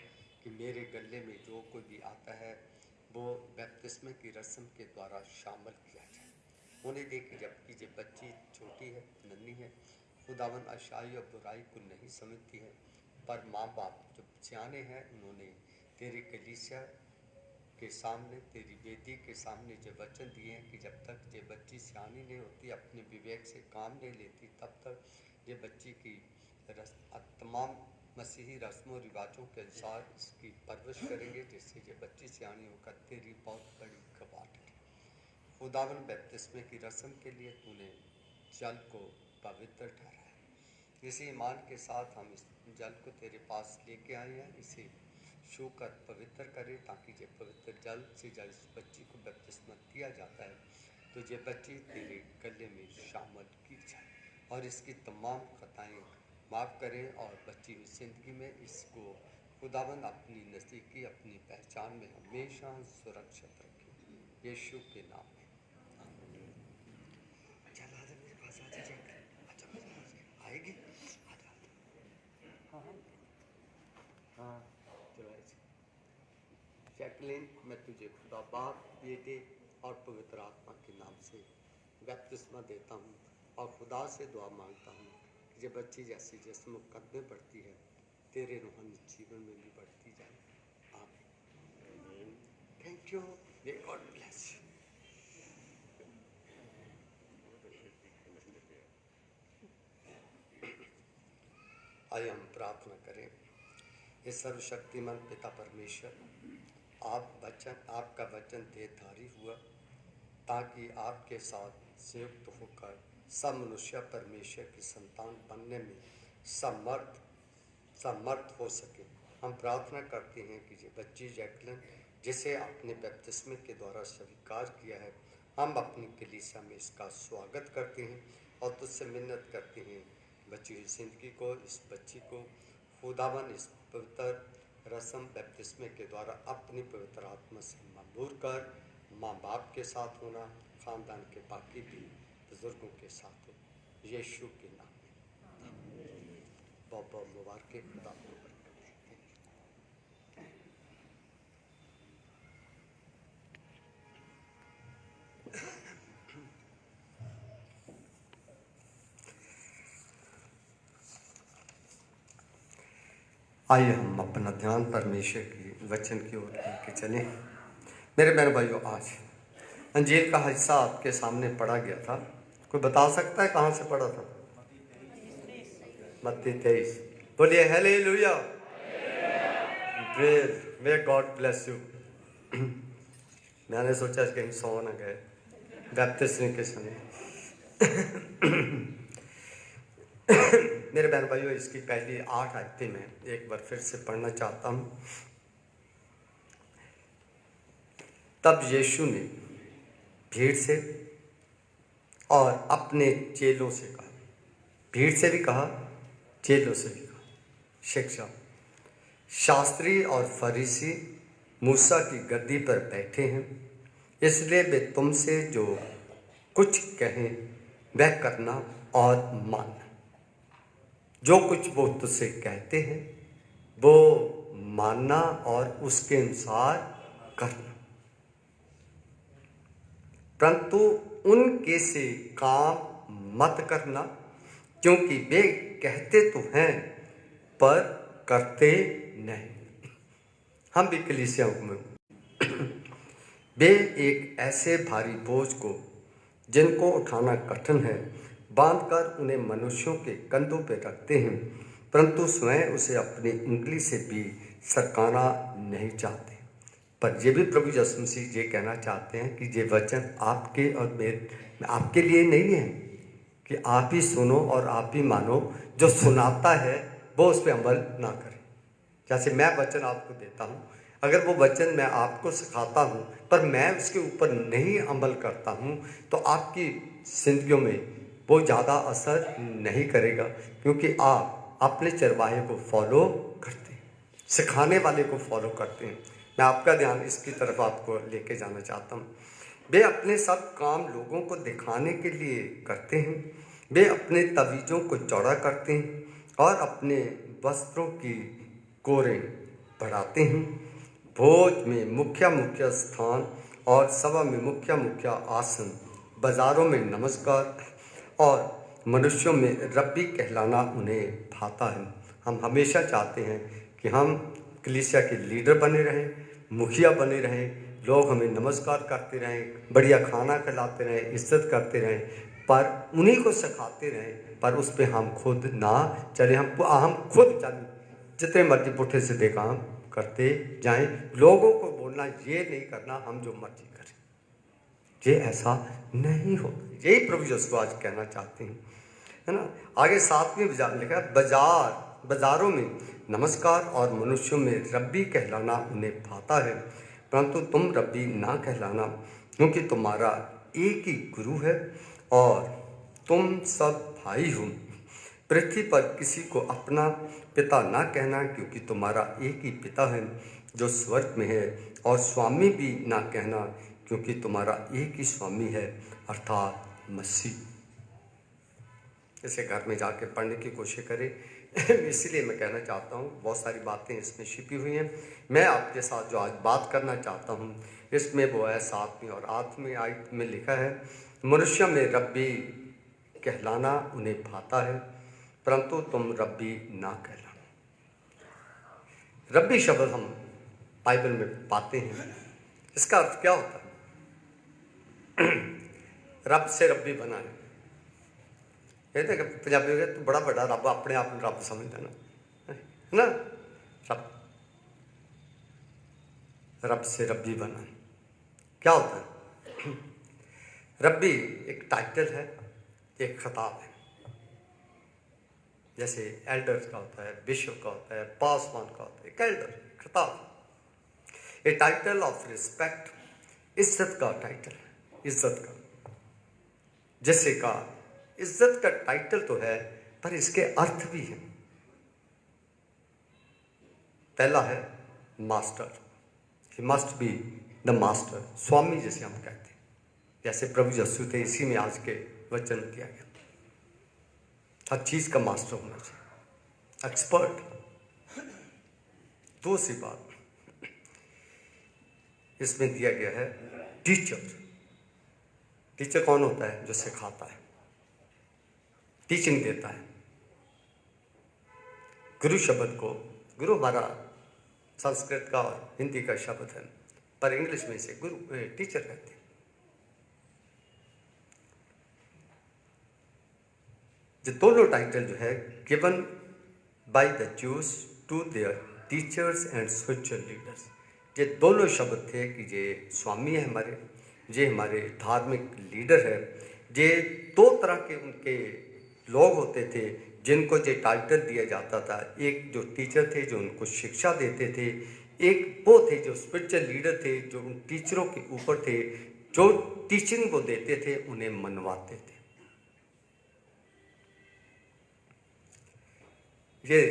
कि मेरे गले में जो कोई भी आता है वो बपतिस्मा की रस्म के द्वारा शामिल किया जाए। उन्हें देख के जबकि ये बच्ची छोटी है, नन्ही है, खुदावंद अच्छाई और बुराई को नहीं समझती है, पर माँ बाप जो सियाने हैं उन्होंने तेरी कलीसिया के सामने, तेरी बेटी के सामने जो वचन दिए हैं कि जब तक ये बच्ची सियानी नहीं होती, अपने विवेक से काम नहीं लेती, तब तक ये बच्ची की तमाम मसीही रस्मों रिवाजों के अनुसार इसकी परवरिश करेंगे, जिससे ये बच्ची सियानी होकर तेरी बहुत बड़ी गवाह ठहरे। खुदावन बपतिस्मे की रस्म के लिए तूने जल को पवित्र ठहराया। इसी ईमान के साथ हम इस जल को तेरे पास लेके आए हैं, इसे छू कर पवित्र करें, ताकि ये पवित्र जल से जब इस बच्ची को बपतिस्मा दिया जाता है तो ये बच्ची तेरे गले में शामिल की जाए और इसकी तमाम खताएं माफ़ करें और बच्ची हुई ज़िंदगी में इसको खुदाबंद अपनी नज़दीकी, अपनी पहचान में हमेशा सुरक्षित रखें, यीशु के नाम में आमीन। चल आजा मेरे पास, आजा जैकलिन, आजा मेरे पास, आएगी? आजा हाँ हाँ चलो जैकलिन, मैं तुझे खुदा बाप, बेटे और पवित्र आत्मा के नाम से बपतिस्मा देता हूँ और खुदा से दुआ मांगता हूँ कि ये बच्ची जैसी जिस्म कदमें बढ़ती है, तेरे रूहानी जीवन में भी बढ़ती जाए। आमीन। Thank you. May God bless you. आइए हम प्रार्थना करें। हे सर्वशक्तिमान पिता परमेश्वर, आपका वचन देहधारी हुआ ताकि आपके साथ संयुक्त होकर सब मनुष्य परमेश्वर की संतान बनने में समर्थ हो सके। हम प्रार्थना करते हैं कि ये बच्ची जैकलिन जिसे आपने बपतिस्मे के द्वारा स्वीकार किया है, हम अपनी कलीसिया में इसका स्वागत करते हैं और तुझसे मिन्नत करती हैं बची हुई जिंदगी को, इस बच्ची को खुदावन इस पवित्र रस्म बपतिस्मे के द्वारा अपनी पवित्र आत्मा से मबूर कर। माँ बाप के साथ होना, खानदान के बाकी भी बुजुर्गों के साथ हो, यीशु के नाम में बहुत बहुत मुबारक। खुदा आपको बरकत दे। आइए हम अपना ध्यान परमेश्वर की वचन की ओर लेके चलें। मेरे बहन भाइयों, आज अंजील का हिस्सा आपके सामने पढ़ा गया था। कोई बता सकता है कहाँ से पढ़ा था? मत्ती 23। बोलिए hallelujah. Great, may God bless you. मैंने सोचा कहीं सो न गए बैप्टिस्म के समय। मेरे बहन भाइयों, इसकी पहली 8 आयतें मैं एक बार फिर से पढ़ना चाहता हूँ। तब यीशु ने भीड़ से और अपने चेलों से कहा, भीड़ से भी कहा, चेलों से भी कहा, शिक्षा शास्त्री और फरीसी मूसा की गद्दी पर बैठे हैं, इसलिए वे तुमसे जो कुछ कहें वह करना और मानना। जो कुछ वो तुझसे कहते हैं वो मानना और उसके अनुसार करना, परंतु उनके से काम मत करना, क्योंकि वे कहते तो हैं पर करते नहीं। हम भी कलीसिया में वे एक ऐसे भारी बोझ को जिनको उठाना कठिन है बांधकर उन्हें मनुष्यों के कंधों पर रखते हैं, परंतु स्वयं उसे अपनी उंगली से भी सरकाना नहीं चाहते। पर ये भी प्रभु यीशु मसीह ये कहना चाहते हैं कि ये वचन आपके और मेरे आपके लिए नहीं है कि आप ही सुनो और आप ही मानो। जो सुनाता है वो उस पर अमल ना करे। जैसे मैं वचन आपको देता हूँ, अगर वो वचन मैं आपको सिखाता हूँ पर मैं उसके ऊपर नहीं अमल करता हूँ तो आपकी जिंदगियों में वो ज़्यादा असर नहीं करेगा, क्योंकि आप अपने चरवाहे को फॉलो करते हैं, सिखाने वाले को फॉलो करते हैं। मैं आपका ध्यान इसकी तरफ आपको लेके जाना चाहता हूँ। वे अपने सब काम लोगों को दिखाने के लिए करते हैं। वे अपने तवीज़ों को चौड़ा करते हैं और अपने वस्त्रों की कोरें बढ़ाते हैं। भोज में मुख्य मुख्य स्थान और सभा में मुख्य मुख्य आसन, बाजारों में नमस्कार और मनुष्यों में रब्बी कहलाना उन्हें भाता है। हम हमेशा चाहते हैं कि हम कलीसिया के लीडर बने रहें, मुखिया बने रहें, लोग हमें नमस्कार करते रहें, बढ़िया खाना खिलाते रहें, इज्जत करते रहें, पर उन्हीं को सिखाते रहें, पर उस पर हम खुद ना चले। हम खुद चलें, जितने मर्जी पुट्ठे सीधे काम करते जाएं, लोगों को बोलना ये नहीं करना हम जो मर्जी करें, ये ऐसा नहीं हो। यही प्रभु यीशु आज कहना चाहते हैं, है ना। आगे 7वें बाजार लिखा है, बाजारों में नमस्कार और मनुष्यों में रब्बी कहलाना उन्हें भाता है, परंतु तुम रब्बी ना कहलाना, क्योंकि तुम्हारा एक ही गुरु है और तुम सब भाई हो। पृथ्वी पर किसी को अपना पिता ना कहना, क्योंकि तुम्हारा एक ही पिता है जो स्वर्ग में है, और स्वामी भी ना कहना, क्योंकि तुम्हारा एक ही स्वामी है अर्थात मसीह। इसे घर में जाके पढ़ने की कोशिश करें। इसीलिए मैं कहना चाहता हूँ, बहुत सारी बातें इसमें छिपी हुई हैं। मैं आपके साथ जो आज बात करना चाहता हूँ इसमें वो है 7वीं और 8वीं आयत में लिखा है, मनुष्य में रब्बी कहलाना उन्हें भाता है, परंतु तुम रब्बी ना कहलाना। रब्बी शब्द हम बाइबल में पाते हैं। इसका अर्थ क्या होता है? रब से रब्बी बना है। कहते हैं कि पंजाबी में तू बड़ा बड़ा रब अपने आप रब समझता है ना। रब से रब्बी बना क्या होता है? रब्बी एक टाइटल है, एक खिताब है। जैसे एल्डर का होता है, बिशप का होता है, पासवान का होता है, एक एल्डर खिताब। ए टाइटल ऑफ रिस्पेक्ट, इज्जत का टाइटल है, इज्जत का, जैसे का इज्जत का टाइटल तो है, पर इसके अर्थ भी हैं। पहला है master, he must be the master, स्वामी जैसे हम कहते हैं, जैसे प्रभु यीशु थे, इसी में आज के वचन में दिया गया। हर चीज का मास्टर होना चाहिए, एक्सपर्ट। दूसरी बात इसमें दिया गया है टीचर। टीचर कौन होता है? जो सिखाता है, टीचिंग देता है। गुरु शब्द को, गुरु हमारा संस्कृत का और हिंदी का शब्द है, पर इंग्लिश में इसे गुरु टीचर कहते हैं। जो दोनों टाइटल जो है given by the Jews to their teachers and spiritual leaders, ये दोनों शब्द थे कि ये स्वामी है हमारे, ये हमारे धार्मिक लीडर है। ये दो तरह के उनके लोग होते थे जिनको ये टाइटल दिया जाता था। एक जो टीचर थे जो उनको शिक्षा देते थे, एक वो थे जो स्पिरिचुअल लीडर थे जो उन टीचरों के ऊपर थे, जो टीचिंग को देते थे, उन्हें मनवाते थे। ये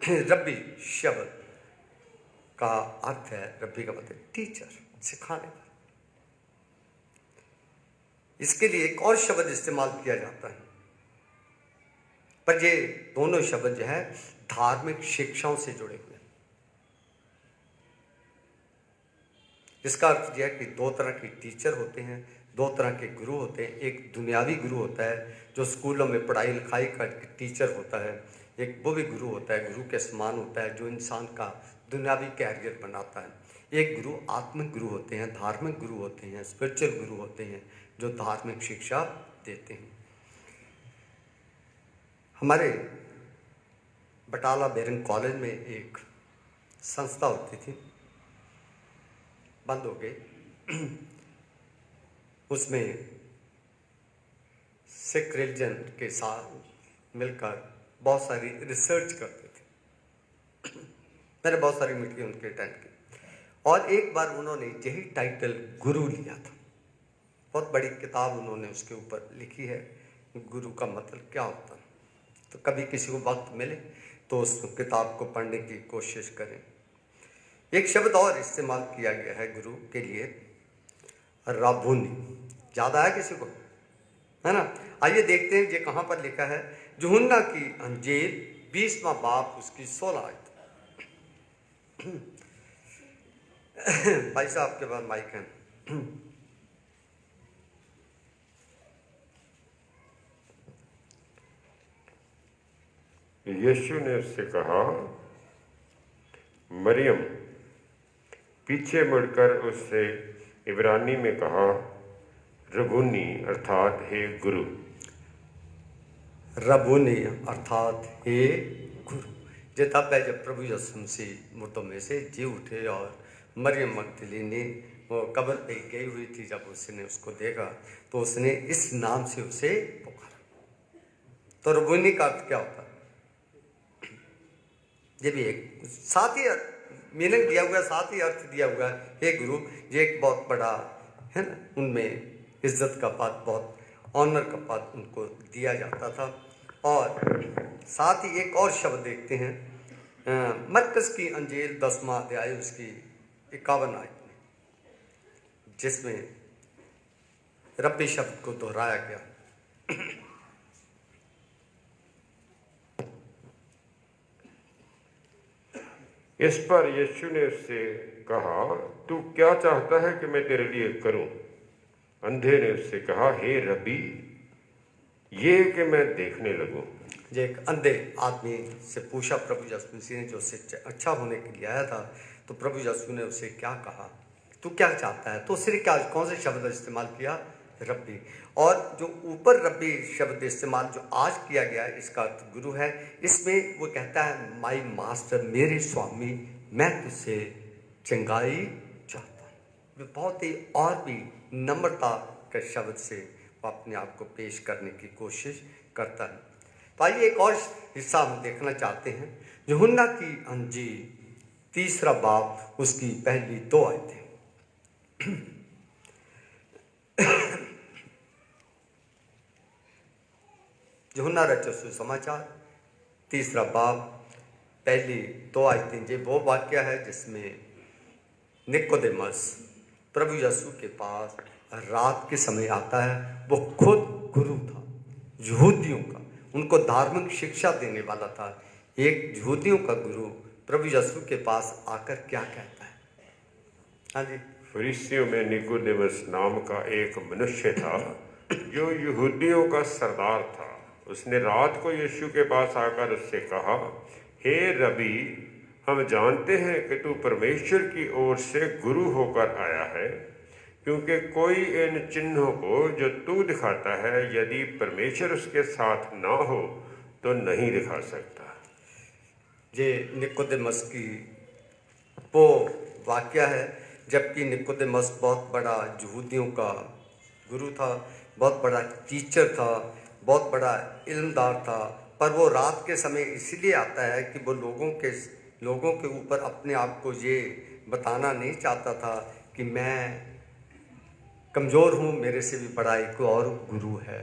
रब्बी शब्द का अर्थ है, रब्बी का मतलब टीचर, सिखाने वाला। इसके लिए एक और शब्द इस्तेमाल किया जाता है, पर ये दोनों शब्द जो है धार्मिक शिक्षाओं से जुड़े हुए हैं। इसका अर्थ यह है कि दो तरह के टीचर होते हैं, दो तरह के गुरु होते हैं। एक दुनियावी गुरु होता है जो स्कूलों में पढ़ाई लिखाई का टीचर होता है, एक वो भी गुरु होता है, गुरु के समान होता है, जो इंसान का दुनियावी कैरियर बनाता है। एक गुरु आत्मिक गुरु होते हैं, धार्मिक गुरु होते हैं, स्पिरिचुअल गुरु होते हैं, जो धार्मिक शिक्षा देते हैं। हमारे बटाला बेरंग कॉलेज में एक संस्था होती थी, बंद हो गई। उसमें सिख रिलीजन के साथ मिलकर बहुत सारी रिसर्च करते थे। मैंने बहुत सारी मीटिंग उनके अटेंड की, और एक बार उन्होंने यही टाइटल गुरु लिया था। बहुत बड़ी किताब उन्होंने उसके ऊपर लिखी है, गुरु का मतलब क्या होता है। तो कभी किसी को वक्त मिले तो उस किताब को पढ़ने की कोशिश करें। एक शब्द और इस्तेमाल किया गया है गुरु के लिए, राबूनी। याद आया किसी को? है ना? आइए देखते हैं ये कहाँ पर लिखा है। यूहन्ना की अंजील 20वां बाब उसकी 16 आयत। भाई साहब के पास माइक है। यीशु ने उससे कहा, मरियम। पीछे मुड़कर उससे इब्रानी में कहा, रबूनी अर्थात हे गुरु। रबूनी अर्थात हे गुरु। ये तब है जब प्रभु यीशु मसीह मुर्दों में से जी उठे और मरियम मगदलीनी वो कब्र पे गई हुई थी, जब उसने उसको देखा तो उसने इस नाम से उसे पुकारा। तो रबूनी का अर्थ क्या होता है? ये भी एक साथ ही मीनिंग दिया हुआ है, साथ ही अर्थ दिया हुआ है, हे गुरु। ये एक बहुत बड़ा है ना, उनमें इज्जत का पद, बहुत ऑनर का पद उनको दिया जाता था। और साथ ही एक और शब्द देखते हैं मरकस की अंजील 10वां अध्याय उसकी 51 आयत में, जिसमें रब्बी शब्द को दोहराया गया। इस पर यीशु ने उससे कहा, तू क्या चाहता है कि मैं तेरे लिए करूं? अंधे ने उससे कहा, हे रब्बी, ये कि मैं देखने लगूं। जो एक अंधे आदमी से पूछा प्रभु यीशु मसीह ने, जो उससे अच्छा होने के लिए आया था, तो प्रभु यीशु ने उसे क्या कहा, तू क्या चाहता है? तो उसने क्या, कौन से शब्द इस्तेमाल किया? रब्बी। और जो ऊपर रब्बी शब्द इस्तेमाल जो आज किया गया, इसका अर्थ गुरु है। इसमें वो कहता है, माई मास्टर, मेरे स्वामी, मैं तुझसे चंगाई चाहता हूँ। वो बहुत ही और भी नम्रता के शब्द से वो अपने आप को पेश करने की कोशिश करता है। तो आइए एक और हिस्सा हम देखना चाहते हैं, यूहन्ना की अंजील 3 बाब उसकी पहली 2 आयतें। यूहन्ना रचित सुसमाचार 3 बाब पहली 2 आयतें। ये वो वाक्य है जिसमें निकोदेमस प्रभु यीशु के पास रात के समय आता है। वो खुद गुरु था यहूदियों का, उनको धार्मिक शिक्षा देने वाला था। एक यहूदियों का गुरु प्रभु यीशु के पास आकर क्या कहता है? हाँ जी। फरीसियों में निकोदेमस नाम का एक मनुष्य था जो यहूदियों का सरदार था। उसने रात को यीशु के पास आकर उससे कहा, हे रबी, हम जानते हैं कि तू परमेश्वर की ओर से गुरु होकर आया है, क्योंकि कोई इन चिन्हों को जो तू दिखाता है यदि परमेश्वर उसके साथ ना हो तो नहीं दिखा सकता। ये निकोदेमस की वो वाक्य है, जबकि निकोदेमस बहुत बड़ा यहूदियों का गुरु था, बहुत बड़ा टीचर था, बहुत बड़ा इल्मदार था। पर वो रात के समय इसलिए आता है कि वो लोगों के ऊपर अपने आप को ये बताना नहीं चाहता था कि मैं कमज़ोर हूँ, मेरे से भी बड़ा एक और गुरु है।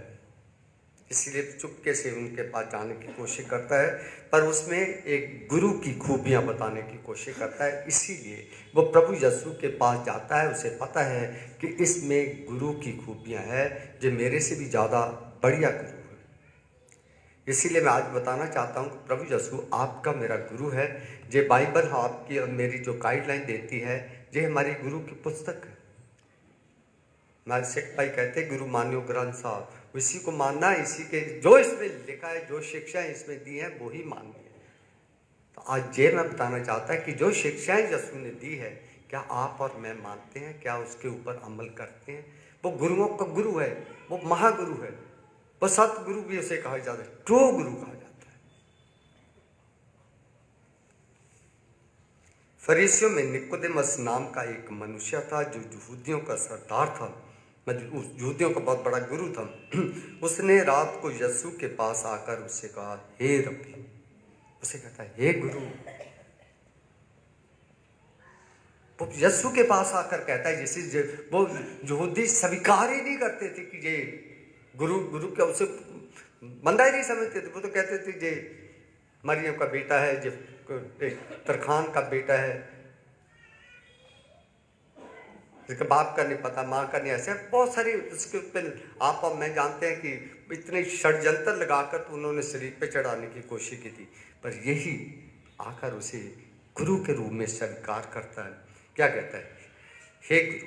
इसलिए चुपके से उनके पास जाने की कोशिश करता है, पर उसमें एक गुरु की खूबियाँ बताने की कोशिश करता है। इसीलिए वो प्रभु यीशु के पास जाता है। उसे पता है कि इसमें गुरु की खूबियाँ हैं जो मेरे से भी ज़्यादा बढ़िया गुरु है। इसीलिए मैं आज बताना चाहता हूँ कि प्रभु यीशु आपका मेरा गुरु है। जो बाइबल आपकी और मेरी जो गाइडलाइन देती है, ये हमारी गुरु की पुस्तक है। हमारे सिख भाई कहते हैं गुरु मान्यो ग्रंथ साहब, इसी को मानना है, इसी के जो इसमें लिखा है, जो शिक्षाएं इसमें दी हैं वो ही माननी है। तो आज ये मैं बताना चाहता है कि जो शिक्षाएं यीशु ने दी है, क्या आप और मैं मानते हैं? क्या उसके ऊपर अमल करते हैं? वो गुरुओं का गुरु है, वो महागुरु है, वो सतगुरु भी उसे कहा जाता है, ट्रू गुरु कहा जाता है। फरीसियों में निकोदेमस नाम का एक मनुष्य था जो यहूदियों का सरदार था, यहूदियों का बहुत बड़ा गुरु था। उसने रात को यीशु के पास आकर उससे कहा, हे रब्बी। उसे कहता है, हे गुरु। वो यीशु के पास आकर कहता है, जैसे वो यहूदी स्वीकार ही नहीं करते थे कि ये गुरु क्या, उसे बंदा ही नहीं समझते थे। वो तो कहते थे ये मरियम का बेटा है, जो तरखान का बेटा है, जिसके बाप का नहीं पता, माँ का नहीं, ऐसे बहुत सारी उसके ऊपर आप और मैं जानते हैं कि इतने षड्यंत्र लगाकर तो उन्होंने शरीर पे चढ़ाने की कोशिश की थी। पर यही आकर उसे गुरु के रूप में स्वीकार करता है। क्या कहता है? हे गुरु,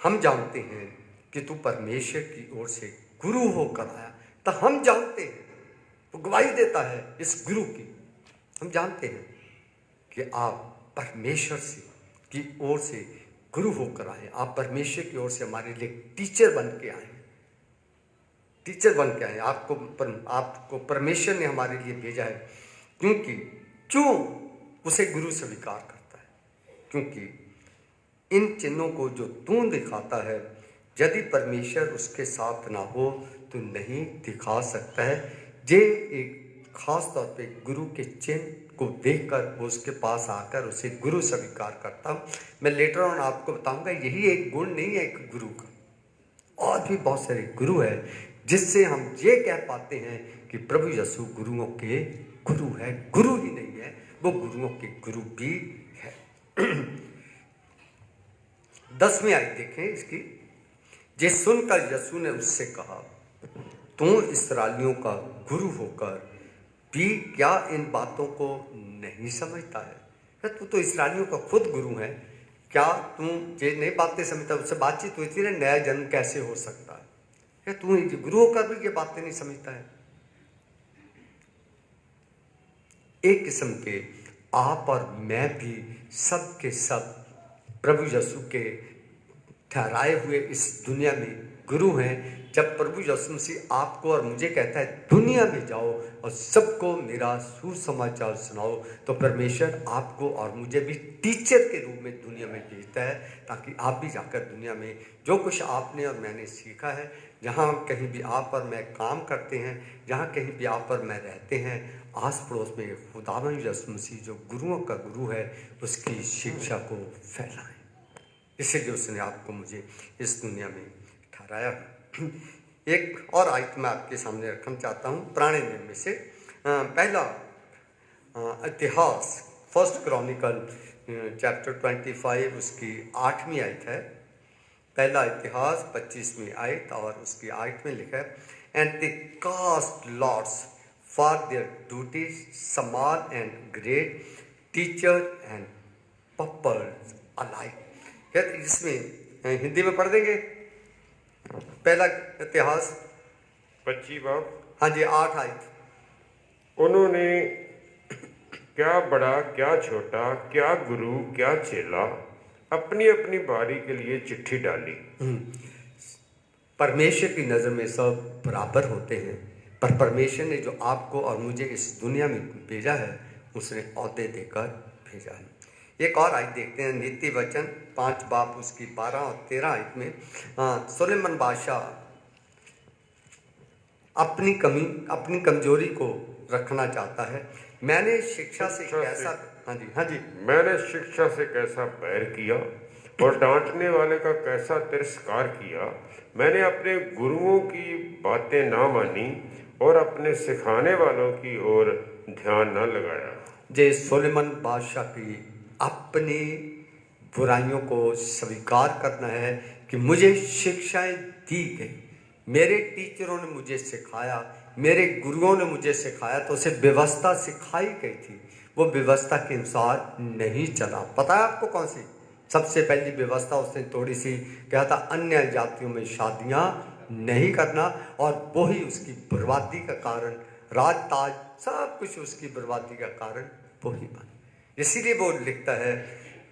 हम जानते हैं कि तू परमेश्वर की ओर से गुरु होकर आया। तो हम जानते हैं, वो गवाही देता है इस गुरु की। हम जानते हैं कि आप परमेश्वर से की ओर से गुरु होकर आए, आप परमेश्वर की ओर से हमारे लिए टीचर बन के आए, टीचर बन के आए। आपको परमेश्वर ने हमारे लिए भेजा है। क्यों उसे गुरु स्वीकार करता है? क्योंकि इन चिन्हों को जो तू दिखाता है, यदि परमेश्वर उसके साथ ना हो तो नहीं दिखा सकता है। ये एक खास तौर पे गुरु के चिन्ह को देखकर वो उसके पास आकर उसे गुरु स्वीकार करता हूँ। मैं लेटर ऑन आपको बताऊंगा, यही एक गुण नहीं है एक गुरु का, और भी बहुत सारे गुरु है जिससे हम ये कह पाते हैं कि प्रभु यीशु गुरुओं के गुरु है। गुरु ही नहीं है, वो गुरुओं के गुरु भी है। 10वीं आयत देखें इसकी। ये सुनकर यीशु ने उससे कहा, तू इस्राएलियों का गुरु होकर भी क्या इन बातों को नहीं समझता है? तू तो इस्राएलियों का खुद गुरु है, क्या तू ये नई बातें समझता? उससे बातचीत हुई थी ना, नया जन्म कैसे हो सकता है? क्या तू गुरु होकर भी ये बातें नहीं समझता है? एक किस्म के आप और मैं भी सब के सब प्रभु यीशु के ठहराए हुए इस दुनिया में गुरु हैं। जब प्रभु यीशु मसीह आपको और मुझे कहता है दुनिया में जाओ और सबको मेरा सुसमाचार सुनाओ, तो परमेश्वर आपको और मुझे भी टीचर के रूप में दुनिया में भेजता है, ताकि आप भी जाकर दुनिया में जो कुछ आपने और मैंने सीखा है, जहाँ कहीं भी आप और मैं काम करते हैं, जहाँ कहीं भी आप और मैं रहते हैं, आस पड़ोस में खुदावंद यीशु मसीह जो गुरुओं का गुरु है उसकी शिक्षा को फैलाएं। इसलिए उसने आपको मुझे इस दुनिया में ठहराया है। एक और आयत मैं आपके सामने रखना चाहता हूँ पुराने नियम में से। पहला इतिहास, फर्स्ट क्रॉनिकल चैप्टर 25 उसकी 8वीं आयत है। पहला इतिहास 25वीं आयत और उसकी आयत में लिखा है, and they cast lots for their duties, small and great, teacher and pupils alike. इसमें हिंदी में पढ़ देंगे पहला इतिहास 25 बाब। हाँ जी, 8 आयत। उन्होंने क्या बड़ा क्या छोटा, क्या गुरु क्या चेला, अपनी अपनी बारी के लिए चिट्ठी डाली। परमेश्वर की नज़र में सब बराबर होते हैं, पर परमेश्वर ने जो आपको और मुझे इस दुनिया में भेजा है उसने औहदे देकर भेजा है। एक और आयत देखते हैं, नीति वचन 5 बाब उसकी 12 और 13 आयत में सुलेमान बादशाह अपनी कमजोरी को रखना चाहता है। मैंने शिक्षा से कैसा, हाँ जी, मैंने शिक्षा से कैसा बैर किया और डांटने वाले का कैसा तिरस्कार किया। मैंने अपने गुरुओं की बातें ना मानी और अपने सिखाने वालों की ओर ध्यान न लगाया। जे सुलेमान बादशाह की अपनी बुराइयों को स्वीकार करना है कि मुझे शिक्षाएं दी गई, मेरे टीचरों ने मुझे सिखाया, मेरे गुरुओं ने मुझे सिखाया, तो उसे व्यवस्था सिखाई गई थी, वो व्यवस्था के अनुसार नहीं चला। पता है आपको कौन सी सबसे पहली व्यवस्था उसने थोड़ी सी कहा था, अन्य जातियों में शादियां नहीं करना, और वही उसकी बर्बादी का कारण, राज ताज सब कुछ उसकी बर्बादी का कारण वही बना। इसीलिए वो लिखता है,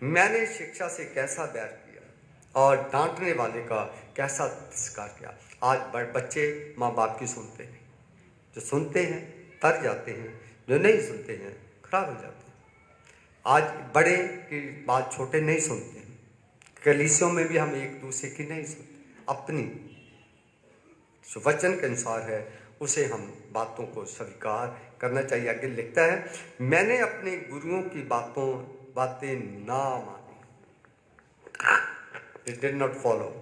मैंने शिक्षा से कैसा बैर किया और डांटने वाले का कैसा तिरस्कार किया। आज बच्चे माँ बाप की सुनते नहीं, जो सुनते हैं तर जाते हैं, जो नहीं सुनते हैं खराब हो जाते हैं। आज बड़े की बात छोटे नहीं सुनते हैं, कलीसियों में भी हम एक दूसरे की नहीं सुनते, अपनी जो वचन के अनुसार है उसे हम बातों को स्वीकार करना चाहिए। आगे लिखता है, मैंने अपने गुरुओं की बातें ना मानी, They did not follow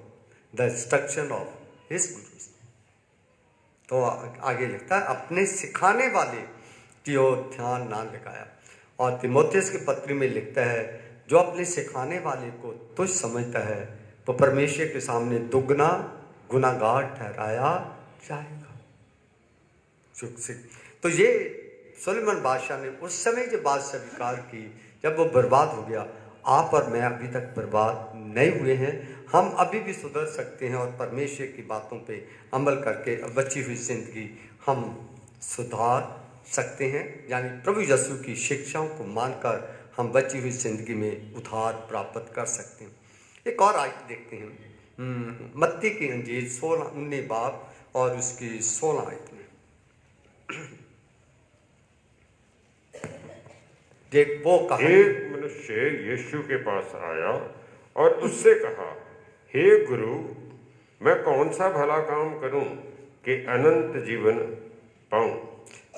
the instruction of his gurus। तो आगे लिखता है, अपने सिखाने वाले की ओर ध्यान ना लगाया। और तीमुथियुस की पत्री में लिखता है, जो अपने सिखाने वाले को तुच्छ समझता है वो परमेश्वर के सामने दुगना गुनाहगार ठहराया जाएगा। तो ये सुलेमान बादशाह ने उस समय जो बात स्वीकार की, जब वो बर्बाद हो गया। आप और मैं अभी तक बर्बाद नहीं हुए हैं, हम अभी भी सुधर सकते हैं और परमेश्वर की बातों पे अमल करके बची हुई जिंदगी हम सुधार सकते हैं। यानी प्रभु यीशु की शिक्षाओं को मानकर हम बची हुई जिंदगी में उद्धार प्राप्त कर सकते हैं। एक और आयत देखते हैं, मत्ती की अंजील 19 बाब और उसकी 16 आयत में। देख वो कहा, एक मनुष्य यीशु के पास आया और उससे कहा, हे गुरु, मैं कौन सा भला काम करूं कि अनंत जीवन पाऊं।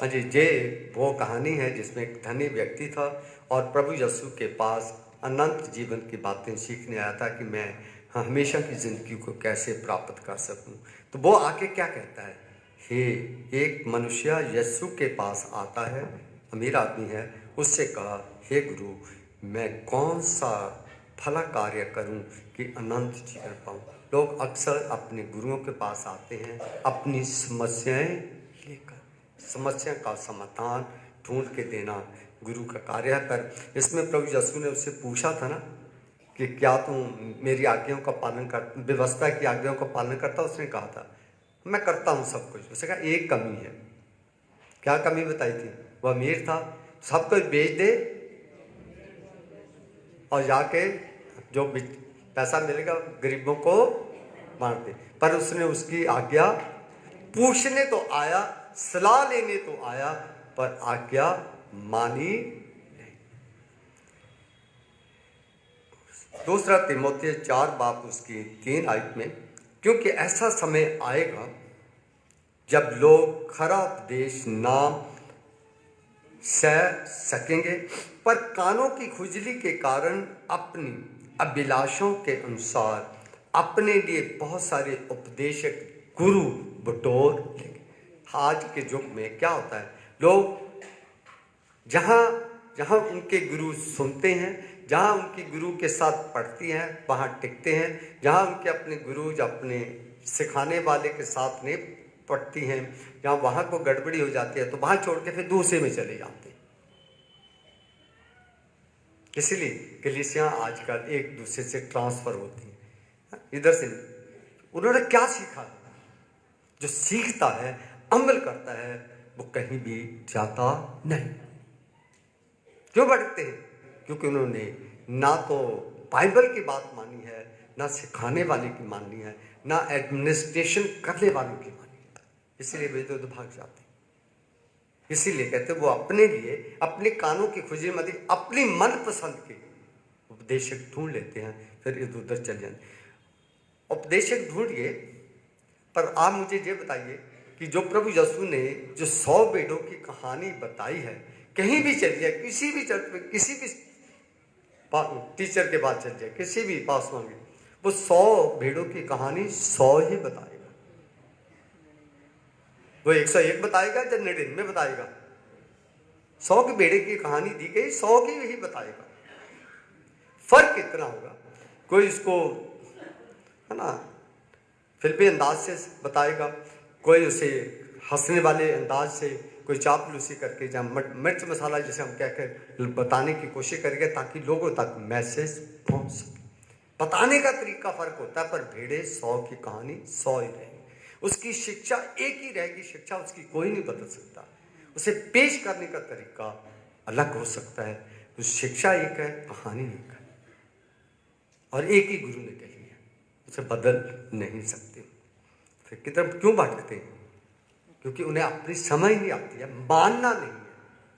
हाँ जी, ये वो कहानी है जिसमें एक धनी व्यक्ति था और प्रभु यीशु के पास अनंत जीवन की बातें सीखने आया था कि मैं हमेशा की जिंदगी को कैसे प्राप्त कर सकूं। तो वो आके क्या कहता है, हे एक मनुष्य यीशु के पास आता है, अमीर आदमी है, उससे कहा, हे गुरु, मैं कौन सा भला कार्य करूं कि अनंत जीवन पाऊं। लोग अक्सर अपने गुरुओं के पास आते हैं अपनी समस्याएं लेकर, समस्या का समाधान ढूंढ के देना गुरु का कार्य है। पर इसमें प्रभु यीशु ने उससे पूछा था ना कि क्या तुम मेरी आज्ञाओं का पालन कर, व्यवस्था की आज्ञाओं का पालन करता। उसने कहा था, मैं करता हूँ सब कुछ। उसने कहा, एक कमी है। क्या कमी बताई थी? वह अमीर था, सब कुछ बेच दे और जाके जो पैसा मिलेगा गरीबों को बांट दे। पर उसने उसकी आज्ञा पूछने तो आया, सलाह लेने तो आया, पर आज्ञा मानी नहीं। दूसरा तीमुथियुस 4 बाब उसकी 3 आयत में, क्योंकि ऐसा समय आएगा जब लोग खरा उपदेश नाम सह सकेंगे, पर कानों की खुजली के कारण अपनी अभिलाषों के अनुसार अपने लिए बहुत सारे उपदेशक गुरु बटोर लेंगे। आज के युग में क्या होता है, लोग जहाँ उनके गुरु सुनते हैं, जहाँ उनकी गुरु के साथ पढ़ती हैं वहाँ टिकते हैं, जहाँ उनके अपने गुरु या अपने सिखाने वाले के साथ नहीं पढ़ती हैं, जहाँ वहाँ को गड़बड़ी हो जाती है तो वहाँ छोड़ के फिर दूसरे में चले जाते हैं। इसीलिए कलीसियाँ आजकल एक दूसरे से ट्रांसफर होती हैं। इधर से उन्होंने क्या सीखा, जो सीखता है अमल करता है वो कहीं भी जाता नहीं। क्यों भटकते हैं? क्योंकि उन्होंने ना तो बाइबल की बात मानी है, ना सिखाने वाले की मानी है, ना एडमिनिस्ट्रेशन करने वालों की मानी है, इसलिए वे तो भाग जाते हैं। इसीलिए कहते वो अपने लिए अपने कानों की खुशी मत अपनी मनपसंद के उपदेशक ढूंढ लेते हैं, फिर इधर उधर चल जाते। उपदेशक ढूंढिए, पर आप मुझे ये बताइए कि जो प्रभु यीशु ने जो 100 भेड़ों की कहानी बताई है, कहीं भी चल जाए, किसी भी चर्च में, किसी भी टीचर के पास चल जाए, किसी भी पास मांगे, वो 100 भेड़ों की कहानी 100 ही बताएगा। वो 101 बताएगा या 99 बताएगा? 100 की भेड़े की कहानी दी गई, 100 की ही बताएगा। फर्क इतना होगा, कोई इसको है ना फिल्मी अंदाज से बताएगा, कोई उसे हंसने वाले अंदाज से, कोई चापलूसी करके, जहाँ मिर्च मसाला जैसे हम कहकर बताने की कोशिश करेंगे ताकि लोगों तक मैसेज पहुंच सके। बताने का तरीका फर्क होता है, पर भेड़े 100 की कहानी 100 ही रहेगी, उसकी शिक्षा एक ही रहेगी, शिक्षा उसकी कोई नहीं बदल सकता। उसे पेश करने का तरीका अलग हो सकता है, तो शिक्षा एक है, कहानी एक है, और एक ही गुरु ने कही है, उसे बदल नहीं सकते। फिर की तरफ क्यों भटकते हैं? क्योंकि उन्हें अपनी समझ नहीं आती है, मानना नहीं है,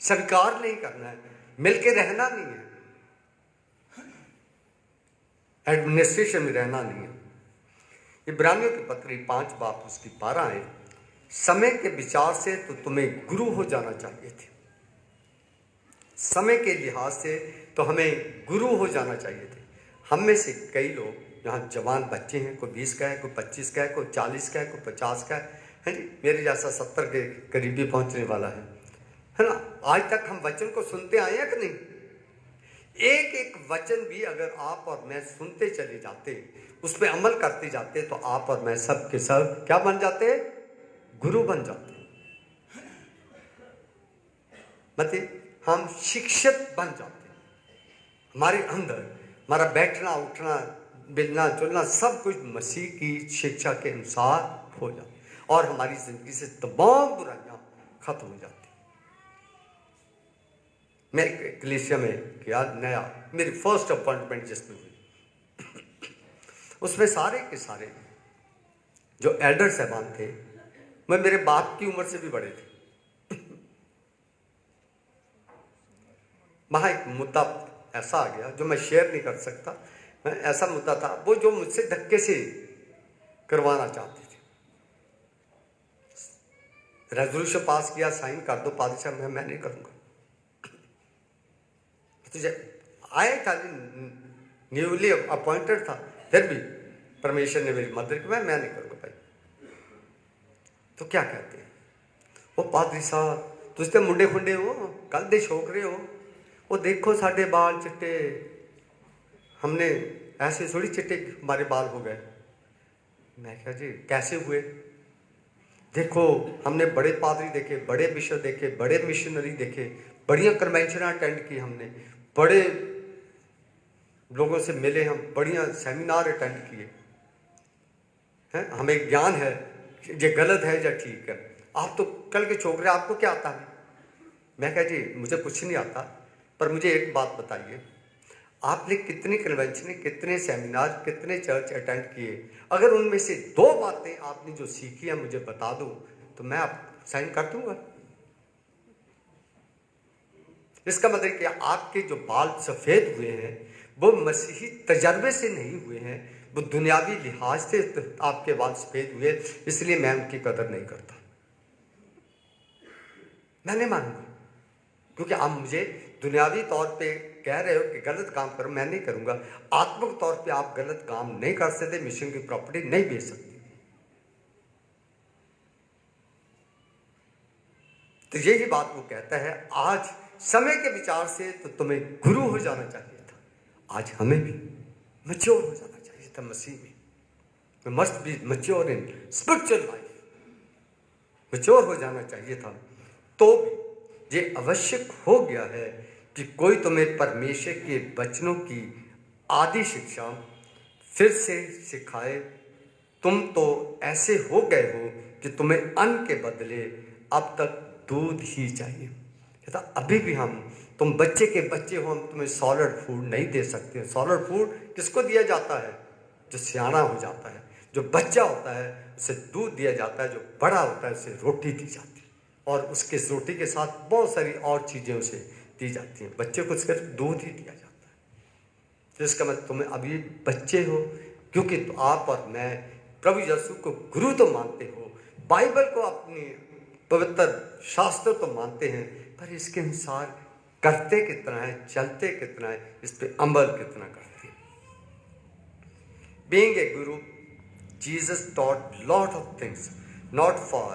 स्वीकार नहीं करना है, मिलके रहना नहीं है, एडमिनिस्ट्रेशन में रहना नहीं है। इब्रानियों की पत्री 5 बाब उसकी 12 है, समय के विचार से तो तुम्हें गुरु हो जाना चाहिए थे, समय के लिहाज से तो हमें गुरु हो जाना चाहिए थे। हम में से कई लोग यहाँ जवान बच्चे हैं, कोई 20 का है, कोई 25 का है, कोई 40 का है, कोई 50 का है जी, मेरे जैसा 70 के करीबी पहुँचने वाला है ना। आज तक हम वचन को सुनते आए हैं कि नहीं? एक एक वचन भी अगर आप और मैं सुनते चले जाते, उस पर अमल करते जाते, तो आप और मैं सब के सब क्या बन जाते? गुरु बन जाते। मतलब हम शिक्षित बन जाते। हमारे अंदर हमारा बैठना उठना मिलना जुलना सब कुछ मसीह की शिक्षा के अनुसार हो जाता, और हमारी जिंदगी से तमाम बुराइयां खत्म हो जाती। मैं कलीसिया में क्या नया मेरी फर्स्ट अपॉइंटमेंट जिसमें हुई, उसमें सारे के सारे जो एल्डर साहबान थे, मैं मेरे बाप की उम्र से भी बड़े थे। वहाँ एक मुद्दा ऐसा आ गया जो मैं शेयर नहीं कर सकता, ऐसा मुद्दा था वो जो मुझसे धक्के से करवाना चाहते थे। रेजोल्यूशन पास किया, साइन कर दो पादी साहब, मैं नहीं करूँगा। तो आए था, न्यूली अपॉइंटेड था, फिर भी परमेश्वर ने मेरी मदद की, मैं नहीं करूँगा भाई। तो क्या कहते हैं वो पादरी साहब, तुझ तो मुंडे खुंडे हो, कल दे छोकरे हो, वो देखो साढ़े बाल चिट्टे, हमने ऐसे थोड़ी चिट्टे हमारे बाल हो गए। मैं कहा जी कैसे हुए? देखो हमने बड़े पादरी देखे, बड़े बिशप देखे, बड़े मिशनरी देखे, बढ़िया कन्वेंशन अटेंड की हमने, बड़े लोगों से मिले, हम बढ़िया सेमिनार अटेंड किए हैं, हमें ज्ञान है ये गलत है या ठीक है। आप तो कल के छोकरे, आपको क्या आता है? मैं कहा जी मुझे कुछ नहीं आता, पर मुझे एक बात बताइए, आपने कितने कन्वेंशन, कितने सेमिनार, कितने चर्च अटेंड किए, अगर उनमें से 2 बातें आपने जो सीखी है मुझे बता दो, तो मैं आप साइन कर दूंगा। इसका मतलब कि आपके जो बाल सफ़ेद हुए हैं वो मसीही तजर्बे से नहीं हुए हैं, वो दुनियावी लिहाज से आपके बाल सफ़ेद हुए, इसलिए मैं उनकी कदर नहीं करता, मैं नहीं मानूंगा। क्योंकि आप मुझे दुनियावी तौर पे कह रहे हो कि गलत काम करो, मैं नहीं करूंगा। आत्मिक तौर पे आप गलत काम नहीं कर सकते, मिशन की प्रॉपर्टी नहीं बेच सकते। तो यही बात वो कहता है, आज समय के विचार से तो तुम्हें गुरु हो जाना चाहिए था, आज हमें भी मैच्योर हो जाना चाहिए था मसीह में। We must be mature in spiritual life. Mature हो जाना चाहिए था। तो भी ये आवश्यक हो गया है कि कोई तुम्हें परमेश्वर के वचनों की आदि शिक्षा फिर से सिखाए। तुम तो ऐसे हो गए हो कि तुम्हें अन्न के बदले अब तक दूध ही चाहिए। कहता अभी भी तुम बच्चे के बच्चे हो, हम तुम्हें सॉलिड फूड नहीं दे सकते। सॉलिड फूड किसको दिया जाता है? जो सियाना हो जाता है। जो बच्चा होता है उसे दूध दिया जाता है, जो बड़ा होता है उसे रोटी दी जाती है, और उसके रोटी के साथ बहुत सारी और चीज़ें उसे दी जाती हैं। बच्चे को सिर्फ दूध ही दिया जाता है। तो इसका मतलब तुम्हें अभी बच्चे हो, क्योंकि तो आप और मैं प्रभु यीशु को गुरु तो मानते हो, बाइबल को अपनी पवित्र शास्त्र तो मानते हैं, पर इसके अनुसार करते कितना है, चलते कितना है, इस पे अमल कितना करते हैं। Being a guru, Jesus taught lot of things, not for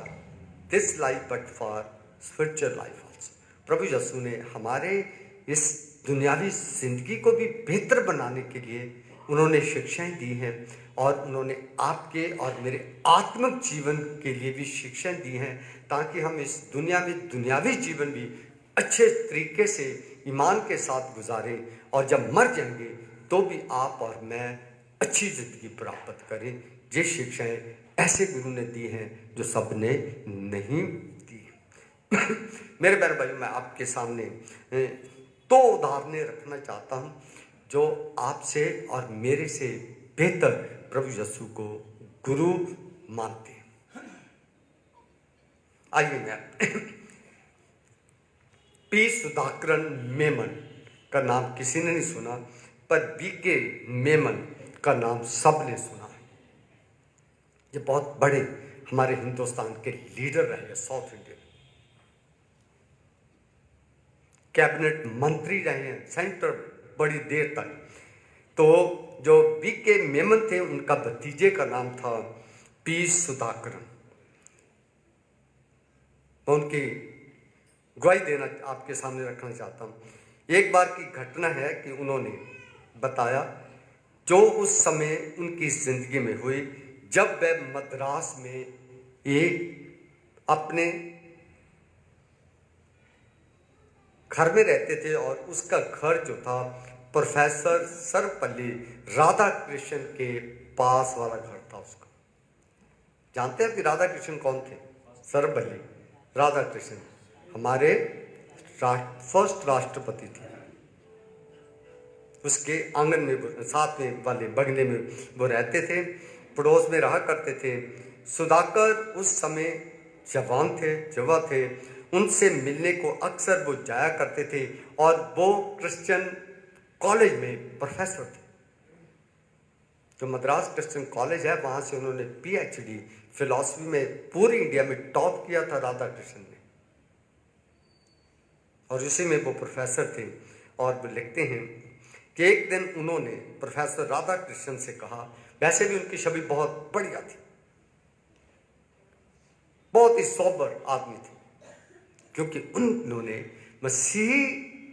this life but for spiritual life also. प्रभु यीशु ने हमारे इस दुनियावी जिंदगी को भी बेहतर बनाने के लिए उन्होंने शिक्षाएं दी हैं, और उन्होंने आपके और मेरे आत्मिक जीवन के लिए भी शिक्षाएं दी हैं, ताकि हम इस दुनिया में दुनियावी जीवन भी अच्छे तरीके से ईमान के साथ गुजारें, और जब मर जाएंगे तो भी आप और मैं अच्छी ज़िंदगी प्राप्त करें। ये शिक्षाएं ऐसे गुरु ने दी हैं जो सब ने नहीं दी। मेरे बहन भाई, मैं आपके सामने दो उदाहरणें रखना चाहता हूं जो आपसे और मेरे से बेहतर प्रभु यीशु को गुरु मानते हैं। आइए, मैं पी सुधाकरन मेमन का नाम किसी ने नहीं सुना, पर बीके मेमन का नाम सबने सुना है। ये बहुत बड़े हमारे हिंदुस्तान के लीडर रहे हैं, साउथ इंडियन कैबिनेट मंत्री रहे हैं, सेंटर बड़ी देर तक। तो जो बीके मेमन थे, उनका भतीजे का नाम था पी सुधाकरन। मैं उनकी गवाही देना आपके सामने रखना चाहता हूँ। एक बार की घटना है कि उन्होंने बताया जो उस समय उनकी जिंदगी में हुई, जब वे मद्रास में एक अपने घर में रहते थे, और उसका घर जो था प्रोफेसर सर्वपल्ली राधाकृष्णन के पास वाला घर था उसका। जानते हैं कि राधाकृष्णन कौन थे? सर्वपल्ली राधाकृष्णन हमारे फर्स्ट राष्ट्रपति थे। उसके आंगन में, साथ में वाले बंगले में वो रहते थे, पड़ोस में रहा करते थे। सुधाकर उस समय जवान थे, युवा थे। उनसे मिलने को अक्सर वो जाया करते थे, और वो क्रिश्चियन कॉलेज में प्रोफेसर थे। जो मद्रास क्रिश्चियन कॉलेज है, वहाँ से उन्होंने PhD फिलॉसफी में पूरी इंडिया में टॉप किया था राधाकृष्णन ने, और उसी में वो प्रोफेसर थे। और वो लिखते हैं कि एक दिन उन्होंने प्रोफेसर राधाकृष्णन से कहा, वैसे भी उनकी छवि बहुत बढ़िया थी, बहुत ही सोबर आदमी थे, क्योंकि उन्होंने मसीही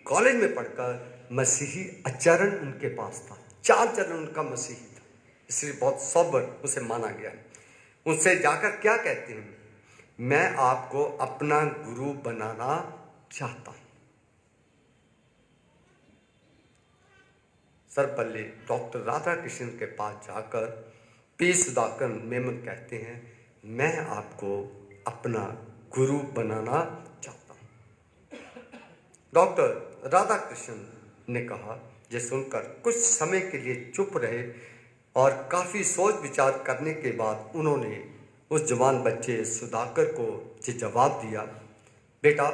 कॉलेज में पढ़कर मसीही आचरण उनके पास था, चाल चलन उनका मसीही था, इसलिए बहुत सोबर उसे माना गया। उनसे जाकर क्या कहते हैं, मैं आपको अपना गुरु बनाना चाहता हूं। सर्वपल्ली डॉक्टर राधाकृष्णन के पास जाकर पी सुधाकरन मेमन कहते हैं, मैं आपको अपना गुरु बनाना चाहता हूं। डॉक्टर राधाकृष्णन ने कहा। ये सुनकर कुछ समय के लिए चुप रहे, और काफ़ी सोच विचार करने के बाद उन्होंने उस जवान बच्चे सुधाकर को ये जवाब दिया, बेटा,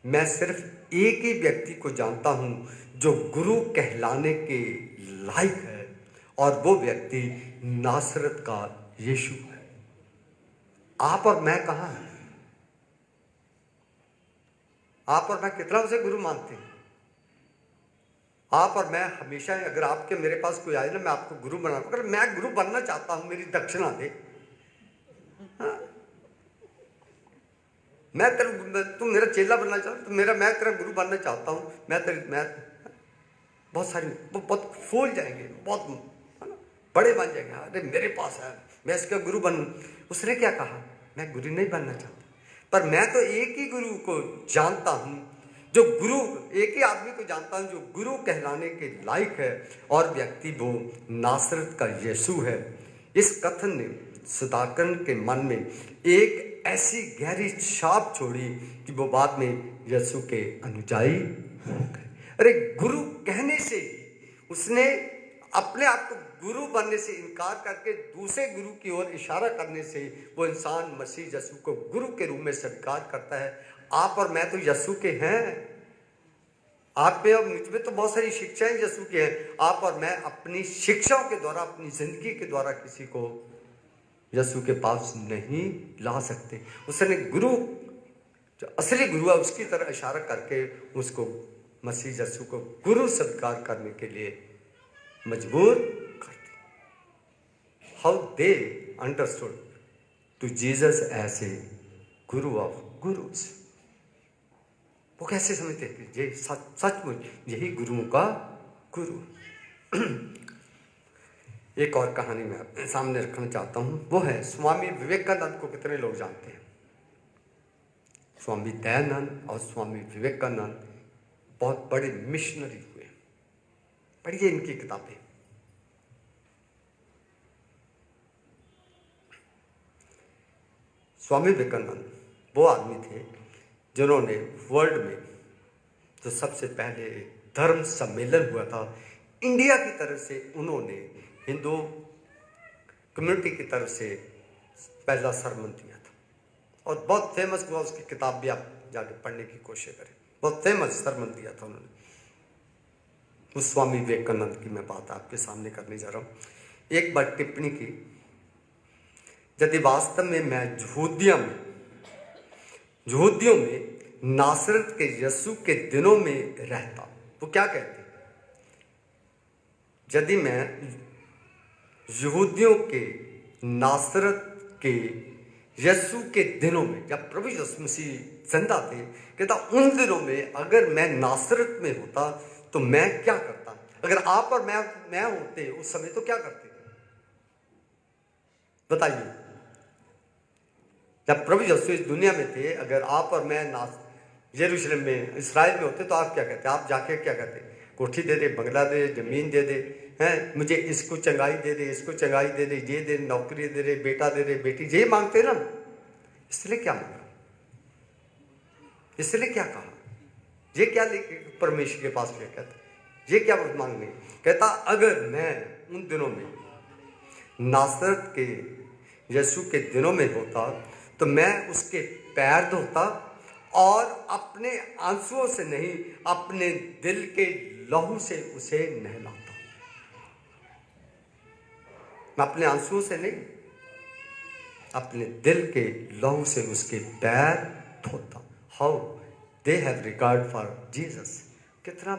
मैं सिर्फ एक ही व्यक्ति को जानता हूँ जो गुरु कहलाने के लायक है, और वो व्यक्ति नासरत का यीशु है। आप और मैं कहाँ हैं? आप और मैं कितना उसे गुरु मानते हैं? आप और मैं हमेशा, अगर आपके मेरे पास कोई आए ना, मैं आपको गुरु बना, अगर मैं गुरु बनना चाहता हूं, मेरी दक्षिणा दे। हाँ? तुम मेरा चेला बनना चाहता, मैं तेरा गुरु बनना चाहता हूँ, मैं बहुत सारी बहुत फूल जाएंगे, बहुत है ना, बड़े बन जाएंगे, अरे मेरे पास है, मैं इसका गुरु बनूं। उसने क्या कहा, मैं गुरु नहीं बनना चाहता, पर मैं तो एक ही गुरु को जानता हूँ, जो गुरु, एक ही आदमी को जानता हूँ जो गुरु कहलाने के लायक है, और व्यक्ति वो नासरत का यीशु है। इस कथन ने सुधाकर के मन में एक ऐसी गहरी छाप छोड़ी कि वो बाद में यीशु के अनुयायी हो गए। अरे गुरु कहने से ही उसने अपने आप को गुरु बनने से इनकार करके दूसरे गुरु की ओर इशारा करने से वो इंसान मसीह यीशु को गुरु के रूप में स्वीकार करता है। आप और मैं तो यीशु के हैं, आप में और मुझ में तो बहुत सारी शिक्षाएं यीशु की हैं। आप और मैं अपनी शिक्षाओं के द्वारा, अपनी जिंदगी के द्वारा किसी को यीशु के पास नहीं ला सकते। उसने गुरु, जो असली गुरु है, उसकी तरह इशारा करके उसको, मसीह यीशु को गुरु स्वीकार करने के लिए मजबूर कर दिया। How they understood to Jesus as a guru of gurus. वो कैसे समझते कि ये सचमुच यही गुरुओं का गुरु। एक और कहानी मैं अपने सामने रखना चाहता हूँ, वो है स्वामी विवेकानंद को कितने लोग जानते हैं। स्वामी दयानंद और स्वामी विवेकानंद बहुत बड़े मिशनरी हुए। पढ़िए इनकी किताबें। स्वामी विवेकानंद वो आदमी थे जिन्होंने वर्ल्ड में जो सबसे पहले धर्म सम्मेलन हुआ था, इंडिया की तरफ से उन्होंने हिंदू कम्युनिटी की तरफ से पहला सरमन दिया था, और बहुत फेमस हुआ। उसकी किताब भी आप जाके पढ़ने की कोशिश करें, बहुत फेमस सरमन दिया था उन्होंने। उस स्वामी विवेकानंद की मैं बात आपके सामने करने जा रहा हूँ। एक बार टिप्पणी की, यदि वास्तव में मैं यहूदियों में नासरत के यीशु के दिनों में रहता, वो क्या कहते, यदि मैं यहूदियों के नासरत के यीशु के दिनों में, जब प्रभु यीशु मसीह जिंदा थे, कहता उन दिनों में अगर मैं नासरत में होता तो मैं क्या करता। अगर आप और मैं होते उस समय तो क्या करते, बताइए। जब प्रभु यीशु इस दुनिया में थे, अगर आप और मैं यरूशलेम में, इस्राएल में होते तो आप क्या कहते, आप जाके क्या कहते, कोठी दे दे, बंगला दे, जमीन दे दे, हैं, मुझे इसको चंगाई दे दे, इसको चंगाई दे दे, ये दे, नौकरी दे दे, बेटा दे दे, बेटी, ये मांगते ना। इसलिए क्या मांगा, इसलिए क्या कहा, ये क्या लेके परमेश्वर के पास ले कहते, ये क्या मांगने, कहता अगर मैं उन दिनों में नासरत के यीशु के दिनों में होता तो मैं उसके पैर धोता और अपने आंसुओं से नहीं, अपने दिल के लहू से उसे नहलाता। मैं अपने आंसुओं से नहीं, अपने दिल के लहू से उसके पैर धोता। How they have regard for Jesus. कितना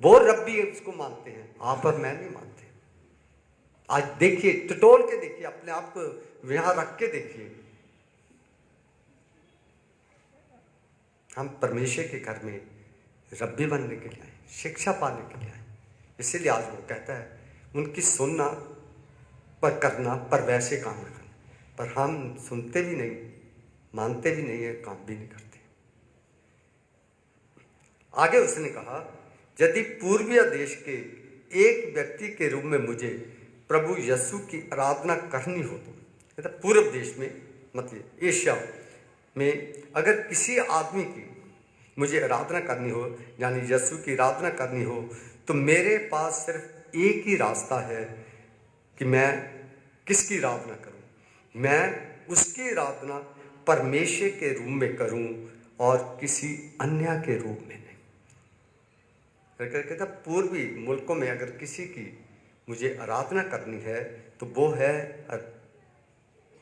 वो रब्बी उसको मानते हैं, आप और मैं नहीं मानते। आज देखिए, टटोल के देखिए, अपने आप को यहां रख के देखिए। हम परमेश्वर के घर में रब्बी बनने के लिए आए, शिक्षा पाने के लिए आए। इसीलिए आज वो कहता है उनकी सुनना पर करना, पर वैसे काम न करना। पर हम सुनते भी नहीं, मानते भी नहीं है, काम भी नहीं करते। आगे उसने कहा, यदि पूर्वीय देश के एक व्यक्ति के रूप में मुझे प्रभु यीशु की आराधना करनी हो तो, पूर्व देश में मतलब एशिया में अगर किसी आदमी की मुझे आराधना करनी हो, यानी यीशु की आराधना करनी हो, तो मेरे पास सिर्फ एक ही रास्ता है कि मैं किसकी आराधना करूं। मैं उसकी आराधना परमेश्वर के रूप में करूं और किसी अन्य के रूप में नहीं। कहता पूर्वी मुल्कों में अगर किसी की मुझे आराधना करनी है तो वो है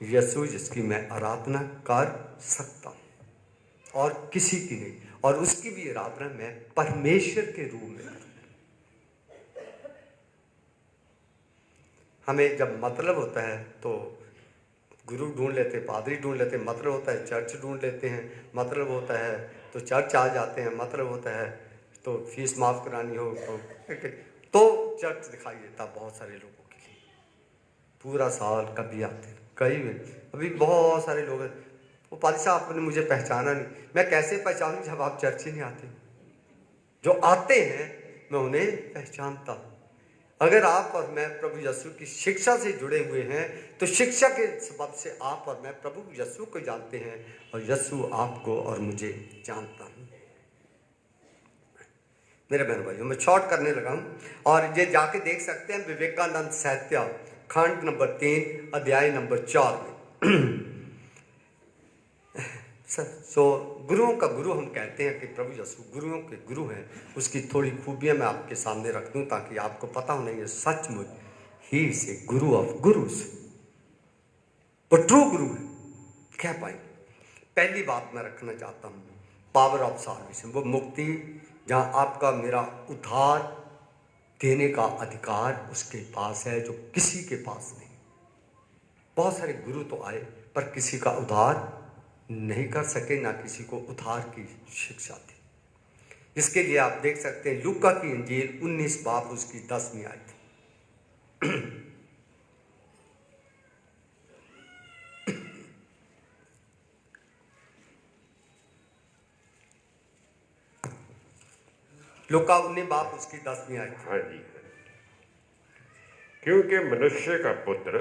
यीशु, जिसकी मैं आराधना कर सकता हूं और किसी की नहीं। और उसकी भी आराधना मैं परमेश्वर के रूप में करूं। हमें जब मतलब होता है तो गुरु ढूंढ लेते, पादरी ढूंढ लेते, मतलब होता है चर्च ढूंढ लेते हैं, मतलब होता है तो चर्च आ जाते हैं, मतलब होता है तो फीस माफ़ करानी हो तो चर्च दिखाई देता बहुत सारे लोगों के लिए। पूरा साल कभी आते कई में, अभी बहुत सारे लोग हैं वो पादी साहब आपने मुझे पहचाना नहीं। मैं कैसे पहचानूं जब आप चर्च ही नहीं आते? जो आते हैं मैं उन्हें पहचानता हूँ। अगर आप और मैं प्रभु यीशु की शिक्षा से जुड़े हुए हैं तो शिक्षा के सबब से आप और मैं प्रभु यीशु को जानते हैं और यीशु आपको और मुझे जानता हूँ। मेरे बहन भाइयों, मैं शॉर्ट करने लगा हूँ और ये जाके देख सकते हैं विवेकानंद साहित्य खंड नंबर 3 अध्याय नंबर 4 में। सो गुरुओं का गुरु हम कहते हैं कि प्रभु यीशु गुरुओं के गुरु हैं। उसकी थोड़ी खूबियां मैं आपके सामने रख दूं ताकि आपको पता होना ये सचमुच ही से गुरु ऑफ गुरुस, वो ट्रू गुरु है कह पाए। पहली बात मैं रखना चाहता हूं पावर ऑफ साल्वेशन, वो मुक्ति जहां आपका मेरा उद्धार देने का अधिकार उसके पास है जो किसी के पास नहीं। बहुत सारे गुरु तो आए पर किसी का उद्धार नहीं कर सके, ना किसी को उद्धार की शिक्षा दी। इसके लिए आप देख सकते हैं लूका की इंजील 19 बाब उसकी 10वीं आयत। लूका 19 बाब उसकी 10वीं आयत। हाँ जी। क्योंकि मनुष्य का पुत्र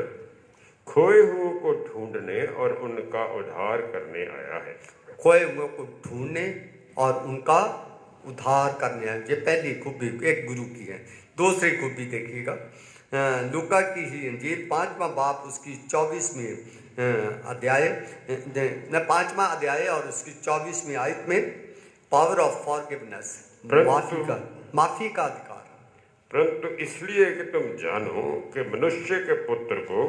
खोए हुओं को ढूंढने और उनका उद्धार करने आया है। खोए हुओं को ढूंढने और उनका उद्धार करने आया। ये पहली खूबी एक गुरु की है। दूसरी खूबी देखिएगा लूका की ही इंजील 5वां बाब उसकी 24वीं अध्याय 5वां अध्याय और उसकी 24वीं आयत में पावर ऑफ फॉरगिवनेस, माफी का अधिकार। परंतु इसलिए कि तुम जानो कि मनुष्य के पुत्र को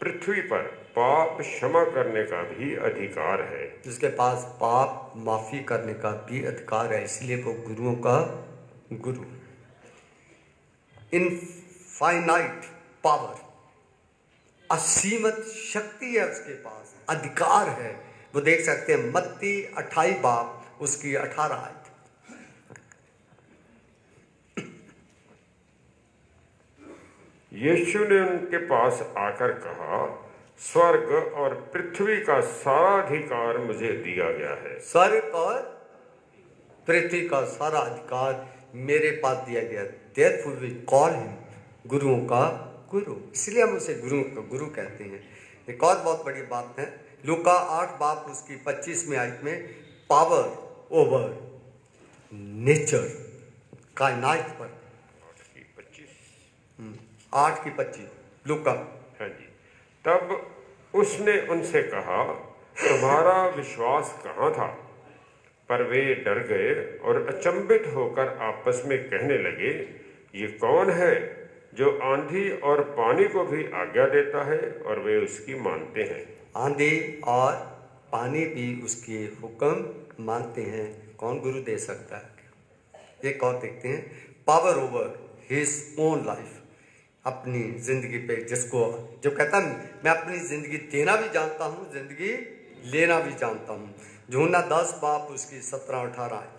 पृथ्वी पर पाप क्षमा करने का भी अधिकार है। जिसके पास पाप माफी करने का भी अधिकार है, इसलिए वो गुरुओं का गुरु। इनफाइनाइट पावर, असीमित शक्ति है उसके पास, अधिकार है। वो देख सकते हैं मत्ती 28 बाब उसकी 18 आयत। यीशु ने उनके पास आकर कहा, स्वर्ग और पृथ्वी का सारा अधिकार मुझे दिया गया है। स्वर्ग और पृथ्वी का सारा अधिकार मेरे पास दिया गया। Therefore we call him गुरुओं का गुरु, इसलिए हम उसे गुरुओं का गुरु कहते हैं। एक और बहुत बड़ी बात है लूका 8 बाब उसकी 25वीं आयत में पावर ओवर नेचर, कायनात पर। 8 की 25 लूका। हाँ जी। तब उसने उनसे कहा, तुम्हारा विश्वास कहाँ था? पर वे डर गए और अचंभित होकर आपस में कहने लगे, ये कौन है जो आंधी और पानी को भी आज्ञा देता है और वे उसकी मानते हैं। आंधी और पानी भी उसके हुक्म मानते हैं। कौन गुरु दे सकता है? एक और देखते हैं power over his own life, अपनी जिंदगी पे, जिसको जो कहता है मैं अपनी जिंदगी देना भी जानता हूँ, जिंदगी लेना भी जानता हूँ। यूहन्ना 10 बाब उसकी 17-18 आयत।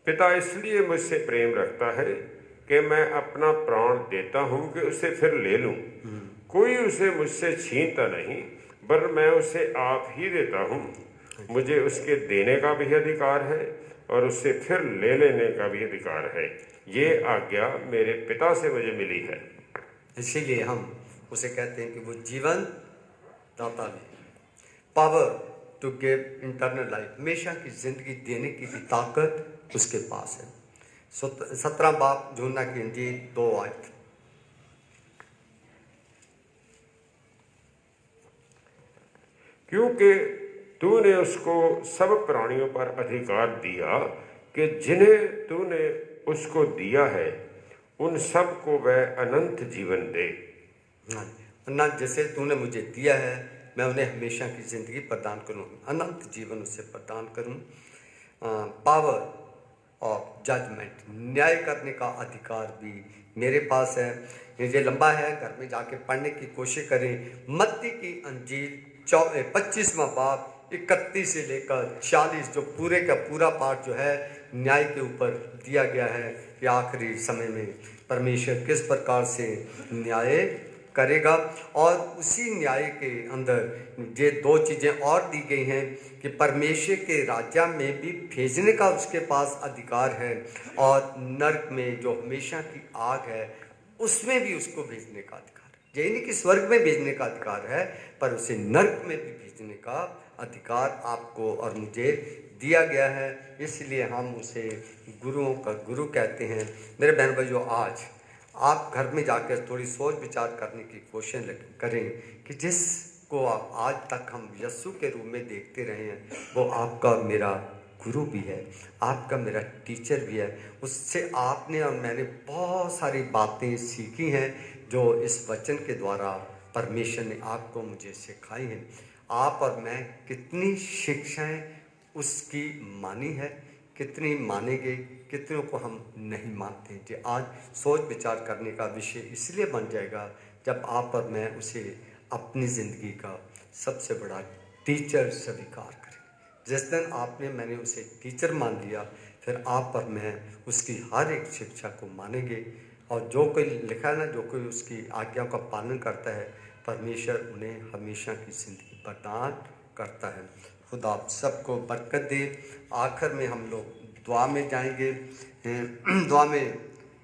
पिता इसलिए मुझसे प्रेम रखता है कि मैं अपना प्राण देता हूँ कि उसे फिर ले लूं। कोई उसे मुझसे छीनता नहीं, पर मैं उसे आप ही देता हूँ। मुझे उसके देने का भी अधिकार है और उससे फिर ले लेने का भी अधिकार है। ये आज्ञा मेरे पिता से मुझे मिली है। इसीलिए हम उसे कहते हैं कि वो जीवन दाता है। Power to give internal life, हमेशा की जिंदगी देने की भी ताकत उसके पास है। 17 बाब यूहन्ना की इंजील 2 आयत। क्योंकि तूने उसको सब प्राणियों पर अधिकार दिया कि जिन्हें तूने उसको दिया है उन सब को वह अनंत जीवन दे। ना जैसे तूने मुझे दिया है मैं उन्हें हमेशा की जिंदगी प्रदान करूं, अनंत जीवन उसे प्रदान करूं। पावर ऑफ जजमेंट, न्याय करने का अधिकार भी मेरे पास है। ये लंबा है, घर में जाके पढ़ने की कोशिश करें। मत्ती की अंजील 25वां बाब 31 से लेकर 40 जो पूरे का पूरा पाठ जो है न्याय के ऊपर दिया गया है कि आखिरी समय में परमेश्वर किस प्रकार से न्याय करेगा। और उसी न्याय के अंदर ये दो चीज़ें और दी गई हैं कि परमेश्वर के राज्य में भी भेजने का उसके पास अधिकार है, और नरक में जो हमेशा की आग है उसमें भी उसको भेजने का अधिकार है। यही नहीं कि स्वर्ग में भेजने का अधिकार है, पर उसे नरक में भी भेजने का अधिकार आपको और मुझे दिया गया है। इसलिए हम उसे गुरुओं का गुरु कहते हैं। मेरे बहन भाइयों, आज आप घर में जाकर थोड़ी सोच विचार करने की कोशिश करें कि जिसको आप आज तक हम यस्सु के रूप में देखते रहे हैं, वो आपका मेरा गुरु भी है, आपका मेरा टीचर भी है। उससे आपने और मैंने बहुत सारी बातें सीखी हैं जो इस वचन के द्वारा परमेश्वर ने आपको मुझे सिखाई हैं। आप और मैं कितनी शिक्षाएं उसकी मानी है, कितनी मानेंगे, कितनों को हम नहीं मानते। जो आज सोच विचार करने का विषय इसलिए बन जाएगा जब आप और मैं उसे अपनी ज़िंदगी का सबसे बड़ा टीचर स्वीकार करें। जिस दिन आपने मैंने उसे टीचर मान लिया, फिर आप और मैं उसकी हर एक शिक्षा को मानेंगे। और जो कोई लिखा है ना, जो कोई उसकी आज्ञाओं का पालन करता है, परमेश्वर उन्हें हमेशा की ज़िंदगी प्रदान करता है। खुदा आप सबको बरकत दे। आखिर में हम लोग दुआ में जाएंगे। दुआ में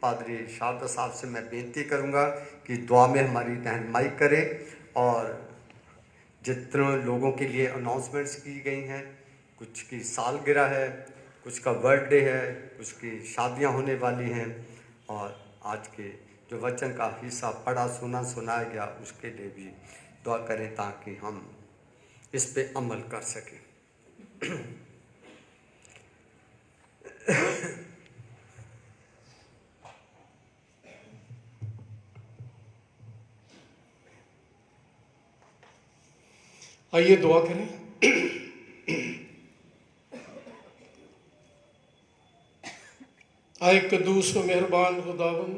पादरी शारदा साहब से मैं बेनती करूंगा कि दुआ में हमारी रहनुमाई करें। और जितने लोगों के लिए अनाउंसमेंट्स की गई हैं, कुछ की सालगिरह है, कुछ का बर्थडे है, कुछ की शादियां होने वाली हैं, और आज के जो वचन का हिस्सा पढ़ा सुनाया गया उसके लिए भी दुआ करें ताकि हम इस पे अमल कर सकें। आइए दुआ करें। आए कद्दूस व मेहरबान खुदावन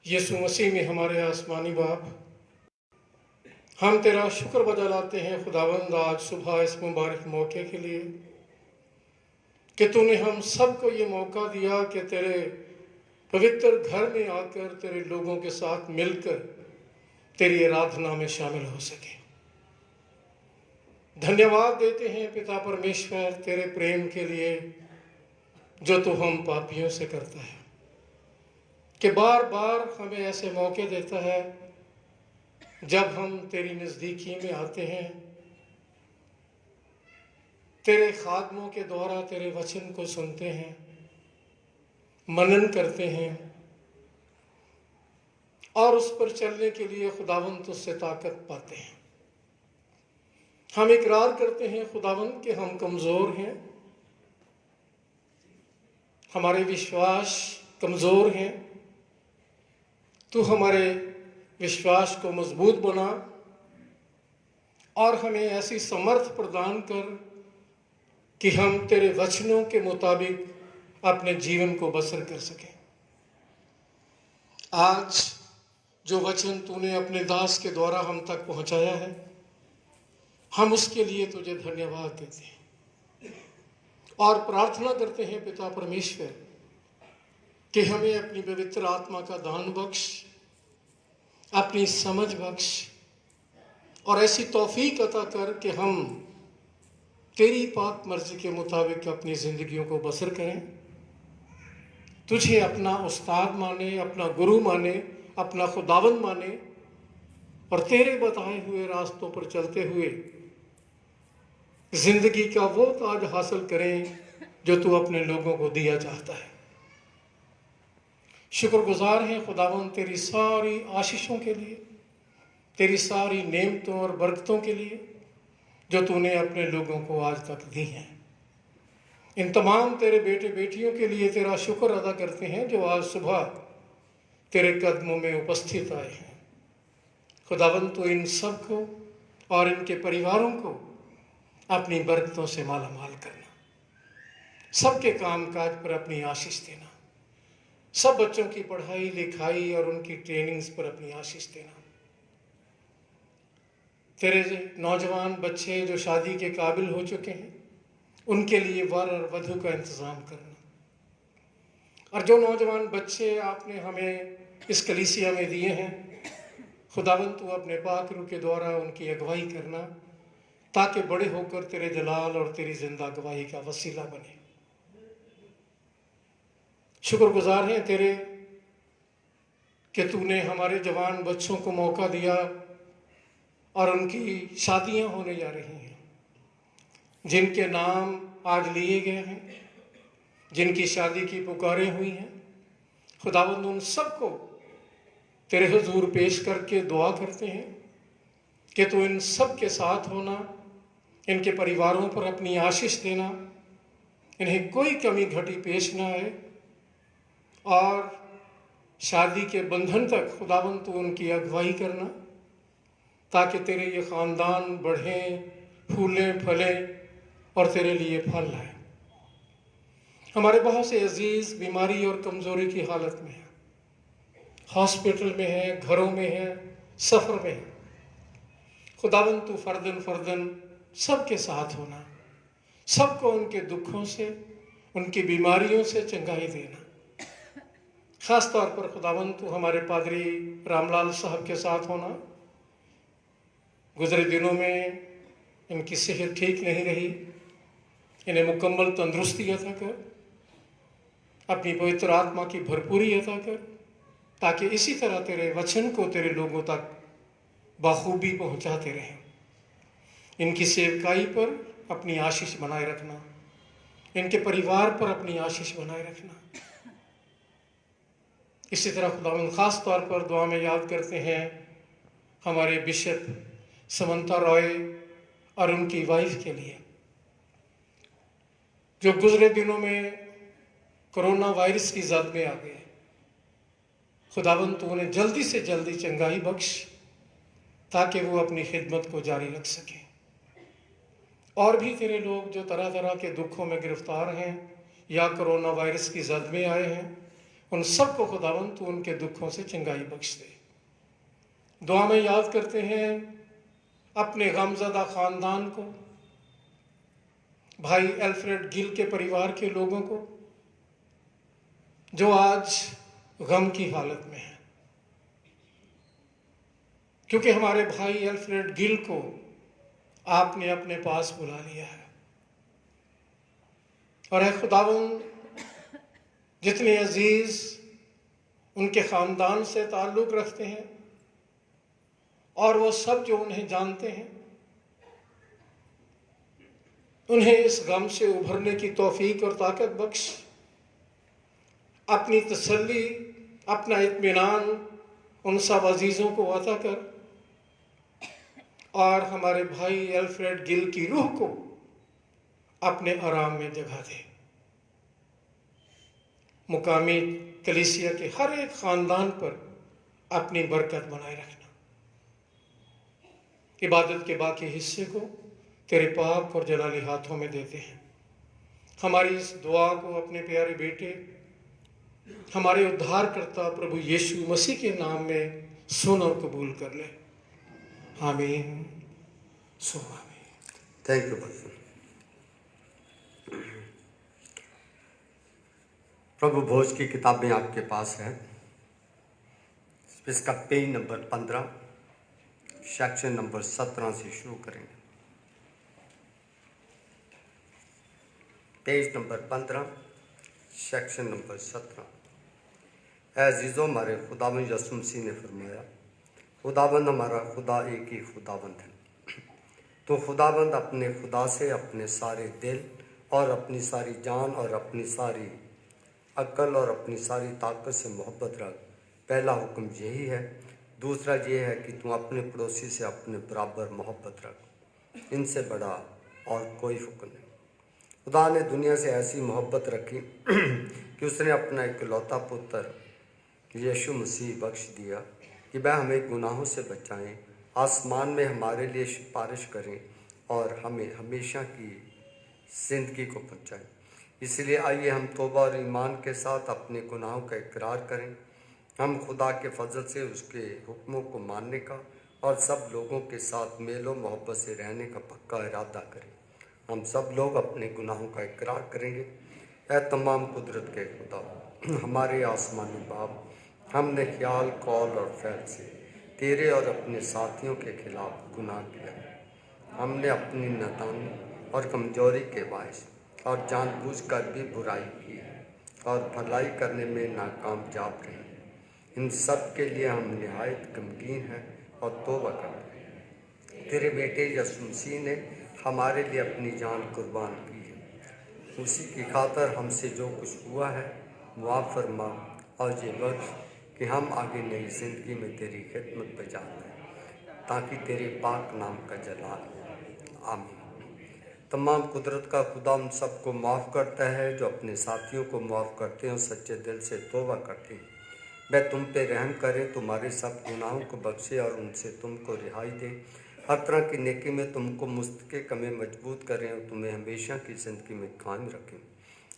यीशु मसीह में हमारे आसमानी बाप, हम तेरा शुक्र बजा लाते हैं खुदावंद आज सुबह इस मुबारक मौके के लिए कि तूने हम सबको ये मौका दिया कि तेरे पवित्र घर में आकर तेरे लोगों के साथ मिलकर तेरी आराधना में शामिल हो सके। धन्यवाद देते हैं पिता परमेश्वर तेरे प्रेम के लिए जो तू हम पापियों से करता है, कि बार बार हमें ऐसे मौके देता है जब हम तेरी नज़दीकी में आते हैं, तेरे खादमों के द्वारा तेरे वचन को सुनते हैं, मनन करते हैं और उस पर चलने के लिए खुदावंद तुझसे ताकत पाते हैं। हम इकरार करते हैं खुदावंद कि हम कमज़ोर हैं, हमारे विश्वास कमज़ोर हैं। तू हमारे विश्वास को मजबूत बना और हमें ऐसी समर्थ प्रदान कर कि हम तेरे वचनों के मुताबिक अपने जीवन को बसर कर सकें। आज जो वचन तूने अपने दास के द्वारा हम तक पहुंचाया है, हम उसके लिए तुझे धन्यवाद देते हैं और प्रार्थना करते हैं पिता परमेश्वर कि हमें अपनी पवित्र आत्मा का दान बख्श, अपनी समझ बख्श और ऐसी तौफीक अता कर कि हम तेरी पाक मर्जी के मुताबिक अपनी ज़िंदगियों को बसर करें, तुझे अपना उस्ताद माने, अपना गुरु माने, अपना खुदावंद माने और तेरे बताए हुए रास्तों पर चलते हुए जिंदगी का वो ताज हासिल करें जो तू अपने लोगों को दिया चाहता है। शुक्रगुजार हैं खुदावंद तेरी सारी आशीषों के लिए, तेरी सारी नेमतों और बरकतों के लिए जो तूने अपने लोगों को आज तक दी हैं। इन तमाम तेरे बेटे बेटियों के लिए तेरा शुक्र अदा करते हैं जो आज सुबह तेरे कदमों में उपस्थित आए हैं। खुदावंद तो इन सब को और इनके परिवारों को अपनी बरकतों से माला माल करना। सबके कामकाज पर अपनी आशीष देना, सब बच्चों की पढ़ाई लिखाई और उनकी ट्रेनिंग्स पर अपनी आशीष देना। तेरे नौजवान बच्चे जो शादी के काबिल हो चुके हैं, उनके लिए वर और वधू का इंतज़ाम करना। और जो नौजवान बच्चे आपने हमें इस कलीसिया में दिए हैं, खुदावंद तू अपने पाक रूह के द्वारा उनकी अगुवाई करना, ताकि बड़े होकर तेरे जलाल और तेरी जिंदा गवाही का वसीला बने। शुक्रगुजार हैं तेरे कि तूने हमारे जवान बच्चों को मौका दिया और उनकी शादियां होने जा रही हैं, जिनके नाम आज लिए गए हैं, जिनकी शादी की पुकारें हुई हैं। खुदावंद उन सबको तेरे हुजूर पेश करके दुआ करते हैं कि तू इन सब के साथ होना, इनके परिवारों पर अपनी आशीष देना, इन्हें कोई कमी घटी पेश ना आए, और शादी के बंधन तक खुदावंद तू उनकी अगुवाई करना, ताकि तेरे ये ख़ानदान बढ़ें, फूलें फलें और तेरे लिए फल लाए। हमारे बहुत से अजीज़ बीमारी और कमज़ोरी की हालत में हैं, हॉस्पिटल में हैं, घरों में हैं, सफ़र में हैं। खुदावंद तू फर्दन फर्दन सबके साथ होना, सबको उनके दुखों से, उनकी बीमारियों से चंगाई देना। ख़ास तौर पर खुदावंद तू हमारे पादरी रामलाल साहब के साथ होना। गुज़रे दिनों में इनकी सेहत ठीक नहीं रही, इन्हें मुकम्मल तंदुरुस्ती अता कर, अपनी पवित्र आत्मा की भरपूरी अता कर, ताकि इसी तरह तेरे वचन को तेरे लोगों तक बखूबी पहुंचाते रहें। इनकी सेवकाई पर अपनी आशीष बनाए रखना, इनके परिवार पर अपनी आशीष बनाए रखना। इसी तरह खुदावंद ख़ास तौर पर दुआ में याद करते हैं हमारे बिशप समंता रॉय और उनकी वाइफ के लिए, जो गुजरे दिनों में कोरोना वायरस की जद में आ गए। खुदावंद तू उन्हें जल्दी से जल्दी चंगाई बख्श, ताकि वो अपनी खिदमत को जारी रख सकें। और भी तेरे लोग जो तरह तरह के दुखों में गिरफ्तार हैं या कोरोना वायरस की जद में आए हैं, उन सबको खुदावंद तू उनके दुखों से चंगाई बख्श दे। दुआ में याद करते हैं अपने गमज़दा ख़ानदान को, भाई एल्फ्रेड गिल के परिवार के लोगों को जो आज गम की हालत में है, क्योंकि हमारे भाई एल्फ्रेड गिल को आपने अपने पास बुला लिया है। और है खुदावंद, जितने अजीज उनके ख़ानदान से ताल्लुक़ रखते हैं और वो सब जो उन्हें जानते हैं, उन्हें इस गम से उभरने की तौफीक और ताकत बख्श। अपनी तसल्ली, अपना इत्मीनान उन सब अजीज़ों को अता कर, और हमारे भाई एल्फ्रेड गिल की रूह को अपने आराम में जगह दे। मुकामी कलीसिया के हर एक ख़ानदान पर अपनी बरकत बनाए रखना। इबादत के बाकी हिस्से को तेरे पाक और जलाली हाथों में देते हैं। हमारी इस दुआ को अपने प्यारे बेटे, हमारे उद्धारकर्ता प्रभु यीशु मसीह के नाम में सुन और कबूल कर ले। आमीन। सो आमीन। थैंक यू भाई। प्रभु भोज की किताबें आपके पास है। इसका पेज नंबर 15 सेक्शन नंबर 17 से शुरू करेंगे। Page number 15 section number 17। अज़ीज़ों, हमारे खुदावंद यीशु मसीह ने फरमाया, खुदावंद हमारा खुदा एक ही खुदावंद है। तो खुदावंद अपने खुदा से अपने सारे दिल और अपनी सारी जान और अपनी सारी अक्ल और अपनी सारी ताकत से मोहब्बत रख। पहला हुक्म यही है। दूसरा ये है कि तू अपने पड़ोसी से अपने बराबर मोहब्बत रख। इनसे बड़ा और कोई हुक्म नहीं। खुदा ने दुनिया से ऐसी मोहब्बत रखी कि उसने अपना इकलौता पुत्र यीशु मसीह बख्श दिया कि वह हमें गुनाहों से बचाएं, आसमान में हमारे लिए सिफारिश करें और हमें हमेशा की ज़िंदगी को पहुँचाएं। इसलिए आइए हम तौबा और ईमान के साथ अपने गुनाहों का इकरार करें। हम खुदा के फजल से उसके हुक्मों को मानने का और सब लोगों के साथ मेलो मोहब्बत से रहने का पक्का इरादा करें। हम सब लोग अपने गुनाहों का इकरार करेंगे। ऐ तमाम कुदरत के खुदा, हमारे आसमानी बाप, हमने ख्याल, कौल और फ़ैल से तेरे और अपने साथियों के खिलाफ गुनाह किया। हमने अपनी नादानी और कमजोरी के बायस और जानबूझकर भी बुराई की है और भलाई करने में नाकामयाब रहे। इन सब के लिए हम निहायत गमगीन हैं और तौबा करते हैं। तेरे बेटे यीशु मसीह ने हमारे लिए अपनी जान कुर्बान की है। उसी की खातर हमसे जो कुछ हुआ है मुआफ़ फरमा और ये बख्श कि हम आगे नई ज़िंदगी में तेरी खिदमत पे जाते हैं, ताकि तेरे पाक नाम का जलाल हो। आमीन। तमाम कुदरत का खुदा उन सबको माफ़ करता है जो अपने साथियों को माफ़ करते हैं और सच्चे दिल से तौबा करते हैं। वह तुम पे रहम करे, तुम्हारे सब गुनाहों को बख्शे और उनसे तुमको रिहाई दे। हर तरह की नेकी में तुमको मुस्तक़िम में मजबूत करें और तुम्हें हमेशा की ज़िंदगी में कायम रखें।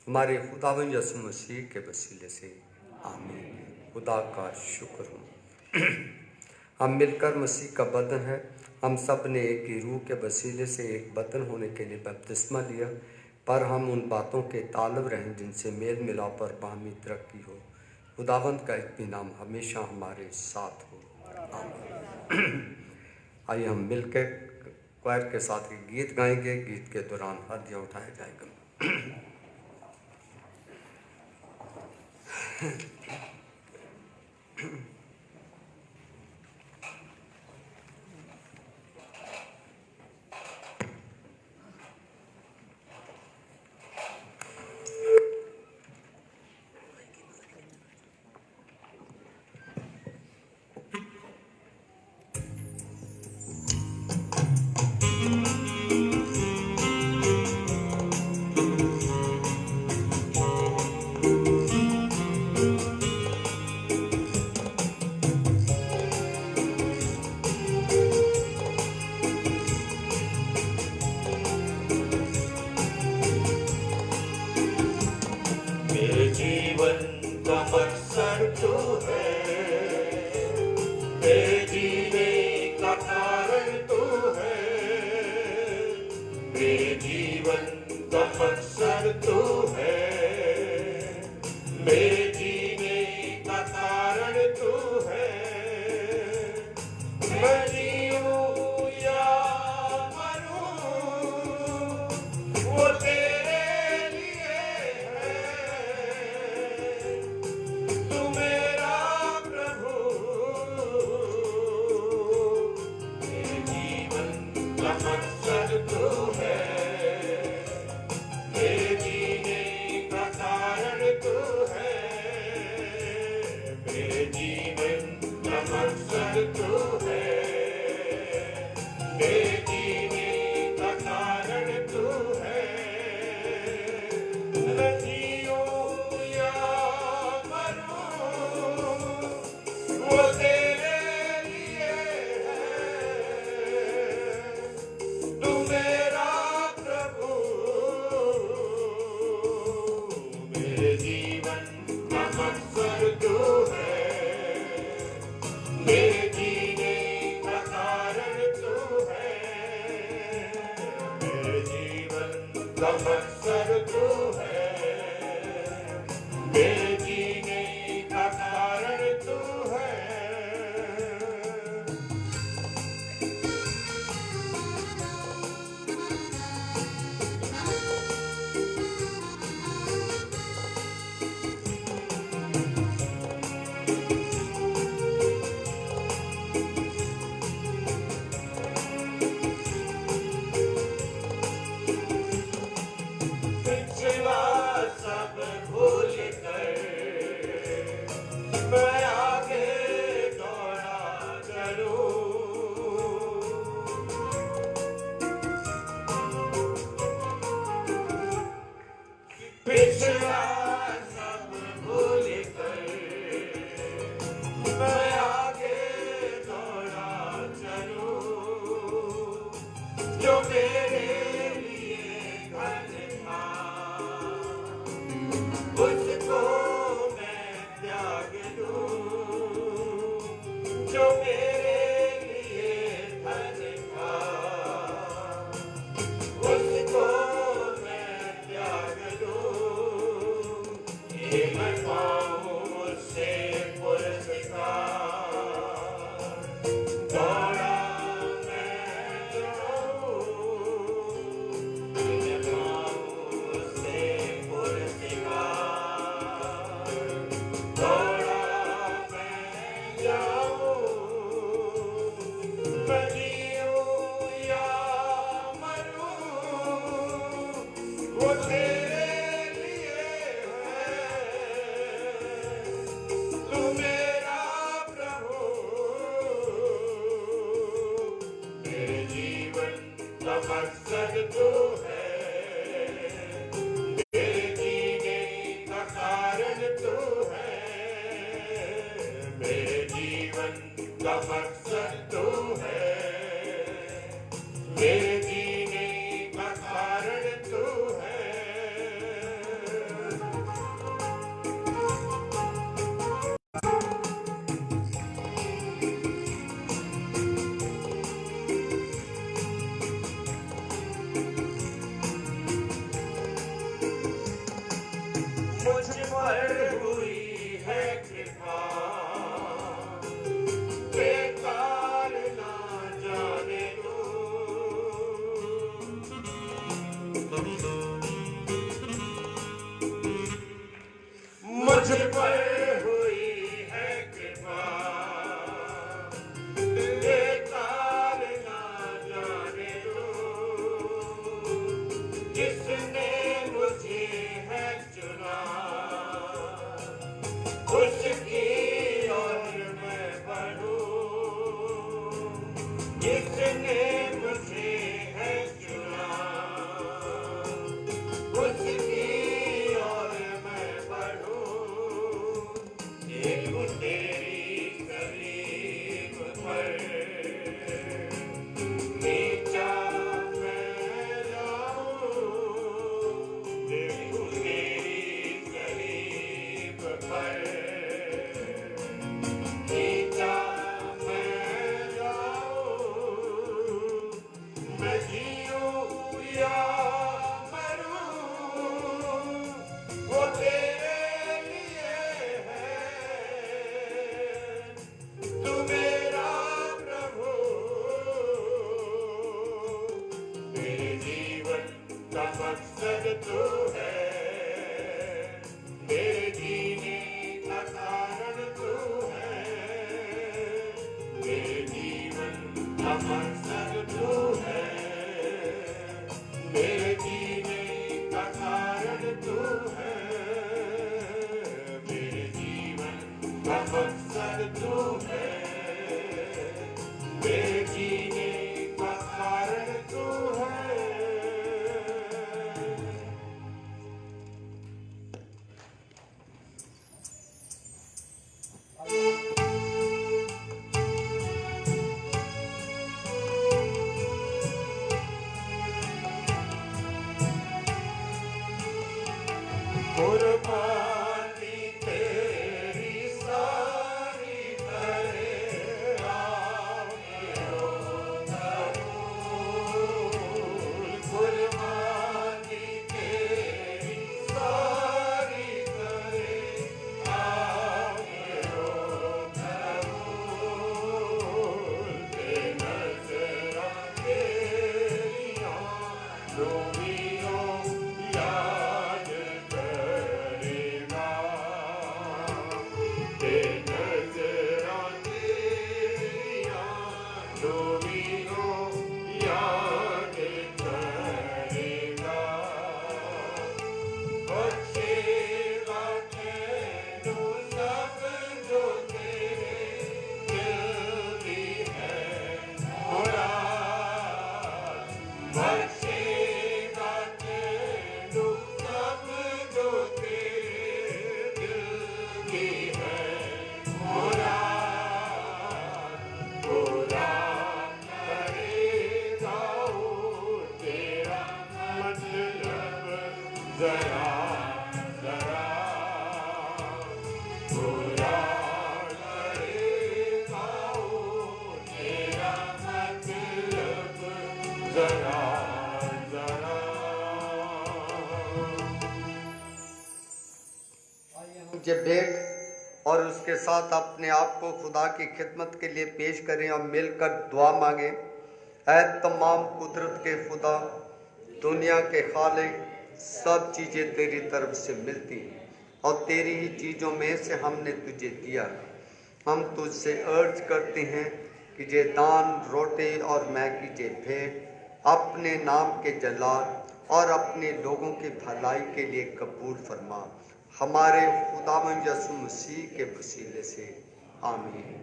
हमारे खुदावंद यीशु मसीह के वसीले से आमीन। खुदा का शुक्र हो। हम मिलकर मसीह का बदन है। हम सब ने एक ही रूह के वसीले से एक बदन होने के लिए बपतिस्मा लिया, पर हम उन बातों के तालब रहें जिनसे मेल मिलाप और बाहमी तरक्की हो। खुदावंद का इत्मीनान हमेशा हमारे साथ हो। आमीन। आइए हम मिलकर क्वायर के साथ एक गीत गाएंगे। गीत के दौरान हदिया उठाया जाएगा। मेरे जीवन का मकसद तू है, मेरे जीने का कारण तू है। मेरे जीवन का मकसद तू है, मेरे जीने का कारण तू है। मैं जीऊं या मरूं, वो तेरे लिए तू मेरा प्रभु। मेरे जीवन का मकसद तू है, मेरे जीने का कारण तू है। मेरे जीवन का मकसद तू है, मेरे जीने का कारण तू है। मैं जीऊं या मरूं, वो तेरे लिए है, तू मेरा प्रभु। मेरे जीवन का मकसद तू है, मेरे जीने का कारण तू है। मेरे जीवन का मकसद तू है, मेरे जीने का कारण तू है। पिछला सब भूल कर मैं आगे दौड़ा चलूं। पिछला सब भूल कर मैं आगे दौड़ा चलूं। जो मेरे लिए घर था वो तेरे लिए है। तू मेरा प्रभु, मेरे जीवन का मकसद तू है, मेरे जीने का कारण तू है, मेरे जीवन का मकसद तू है, मेरे जीने का कारण तू है। मुझ पर हुई है कृपा, बेकार ना जाने दो। मुझ पर हुई है कृपा, बेकार ना जाने दो। जिसने मुझे है चुना, उसकी और मैं बढ़ूं। जिसने मुझे है चुना, उसकी और मैं बढ़ूं। देखो तेरी सलीब पर नीचा मैं जाऊं। देखो तेरी सलीब पर नीचा मैं जाऊं। मैं जीऊं या मरूं, वो तेरे लिए है। तू मेरा प्रभु, मेरे जीवन का मकसद तू है, मेरे जीने का कारण तू है, मेरे जीवन का मकसद तू है, मेरे जीने का कारण तू है, मेरे जीवन का मकसद तू है, मेरे जीने का कारण तू है। कुर्बानी तेरी सारी करे कुर्बानी तेरी सारी करे नजरा तेरिया रोमियो याद करेगा। नजरा तेरिया रोमियो याद करेगा। बख्शेगा तेनू सब जो तेरे दिल दी है मुराद। बख्शेगा तेनू सब जो तेरे दिल दी है मुराद। पूरा करेगा वो तेरा मतलब जरा जरा। पूरा करेगा वो तेरा मतलब जरा जरा। मुझे बैठ और उसके साथ अपने आप को खुदा की खिदमत के लिए पेश करें और मिलकर दुआ मांगें। ऐ तमाम कुदरत के खुदा, दुनिया के खालिक, सब चीज़ें तेरी तरफ से मिलती हैं और तेरी ही चीज़ों में से हमने तुझे दिया। हम तुझसे अर्ज करते हैं कि ये दान रोटी और मैं कीजिए भेंट अपने नाम के जलाल और अपने लोगों की भलाई के लिए कबूल फरमा, हमारे खुदावंद यीशु मसीह के वसीले से, आमीन।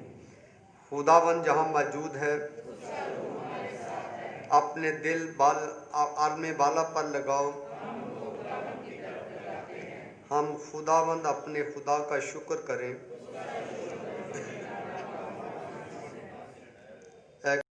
खुदावंद जहाँ मौजूद है, अपने दिल आलमे वाला पर लगाओ। हम खुदावंद अपने खुदा का शुक्र करें।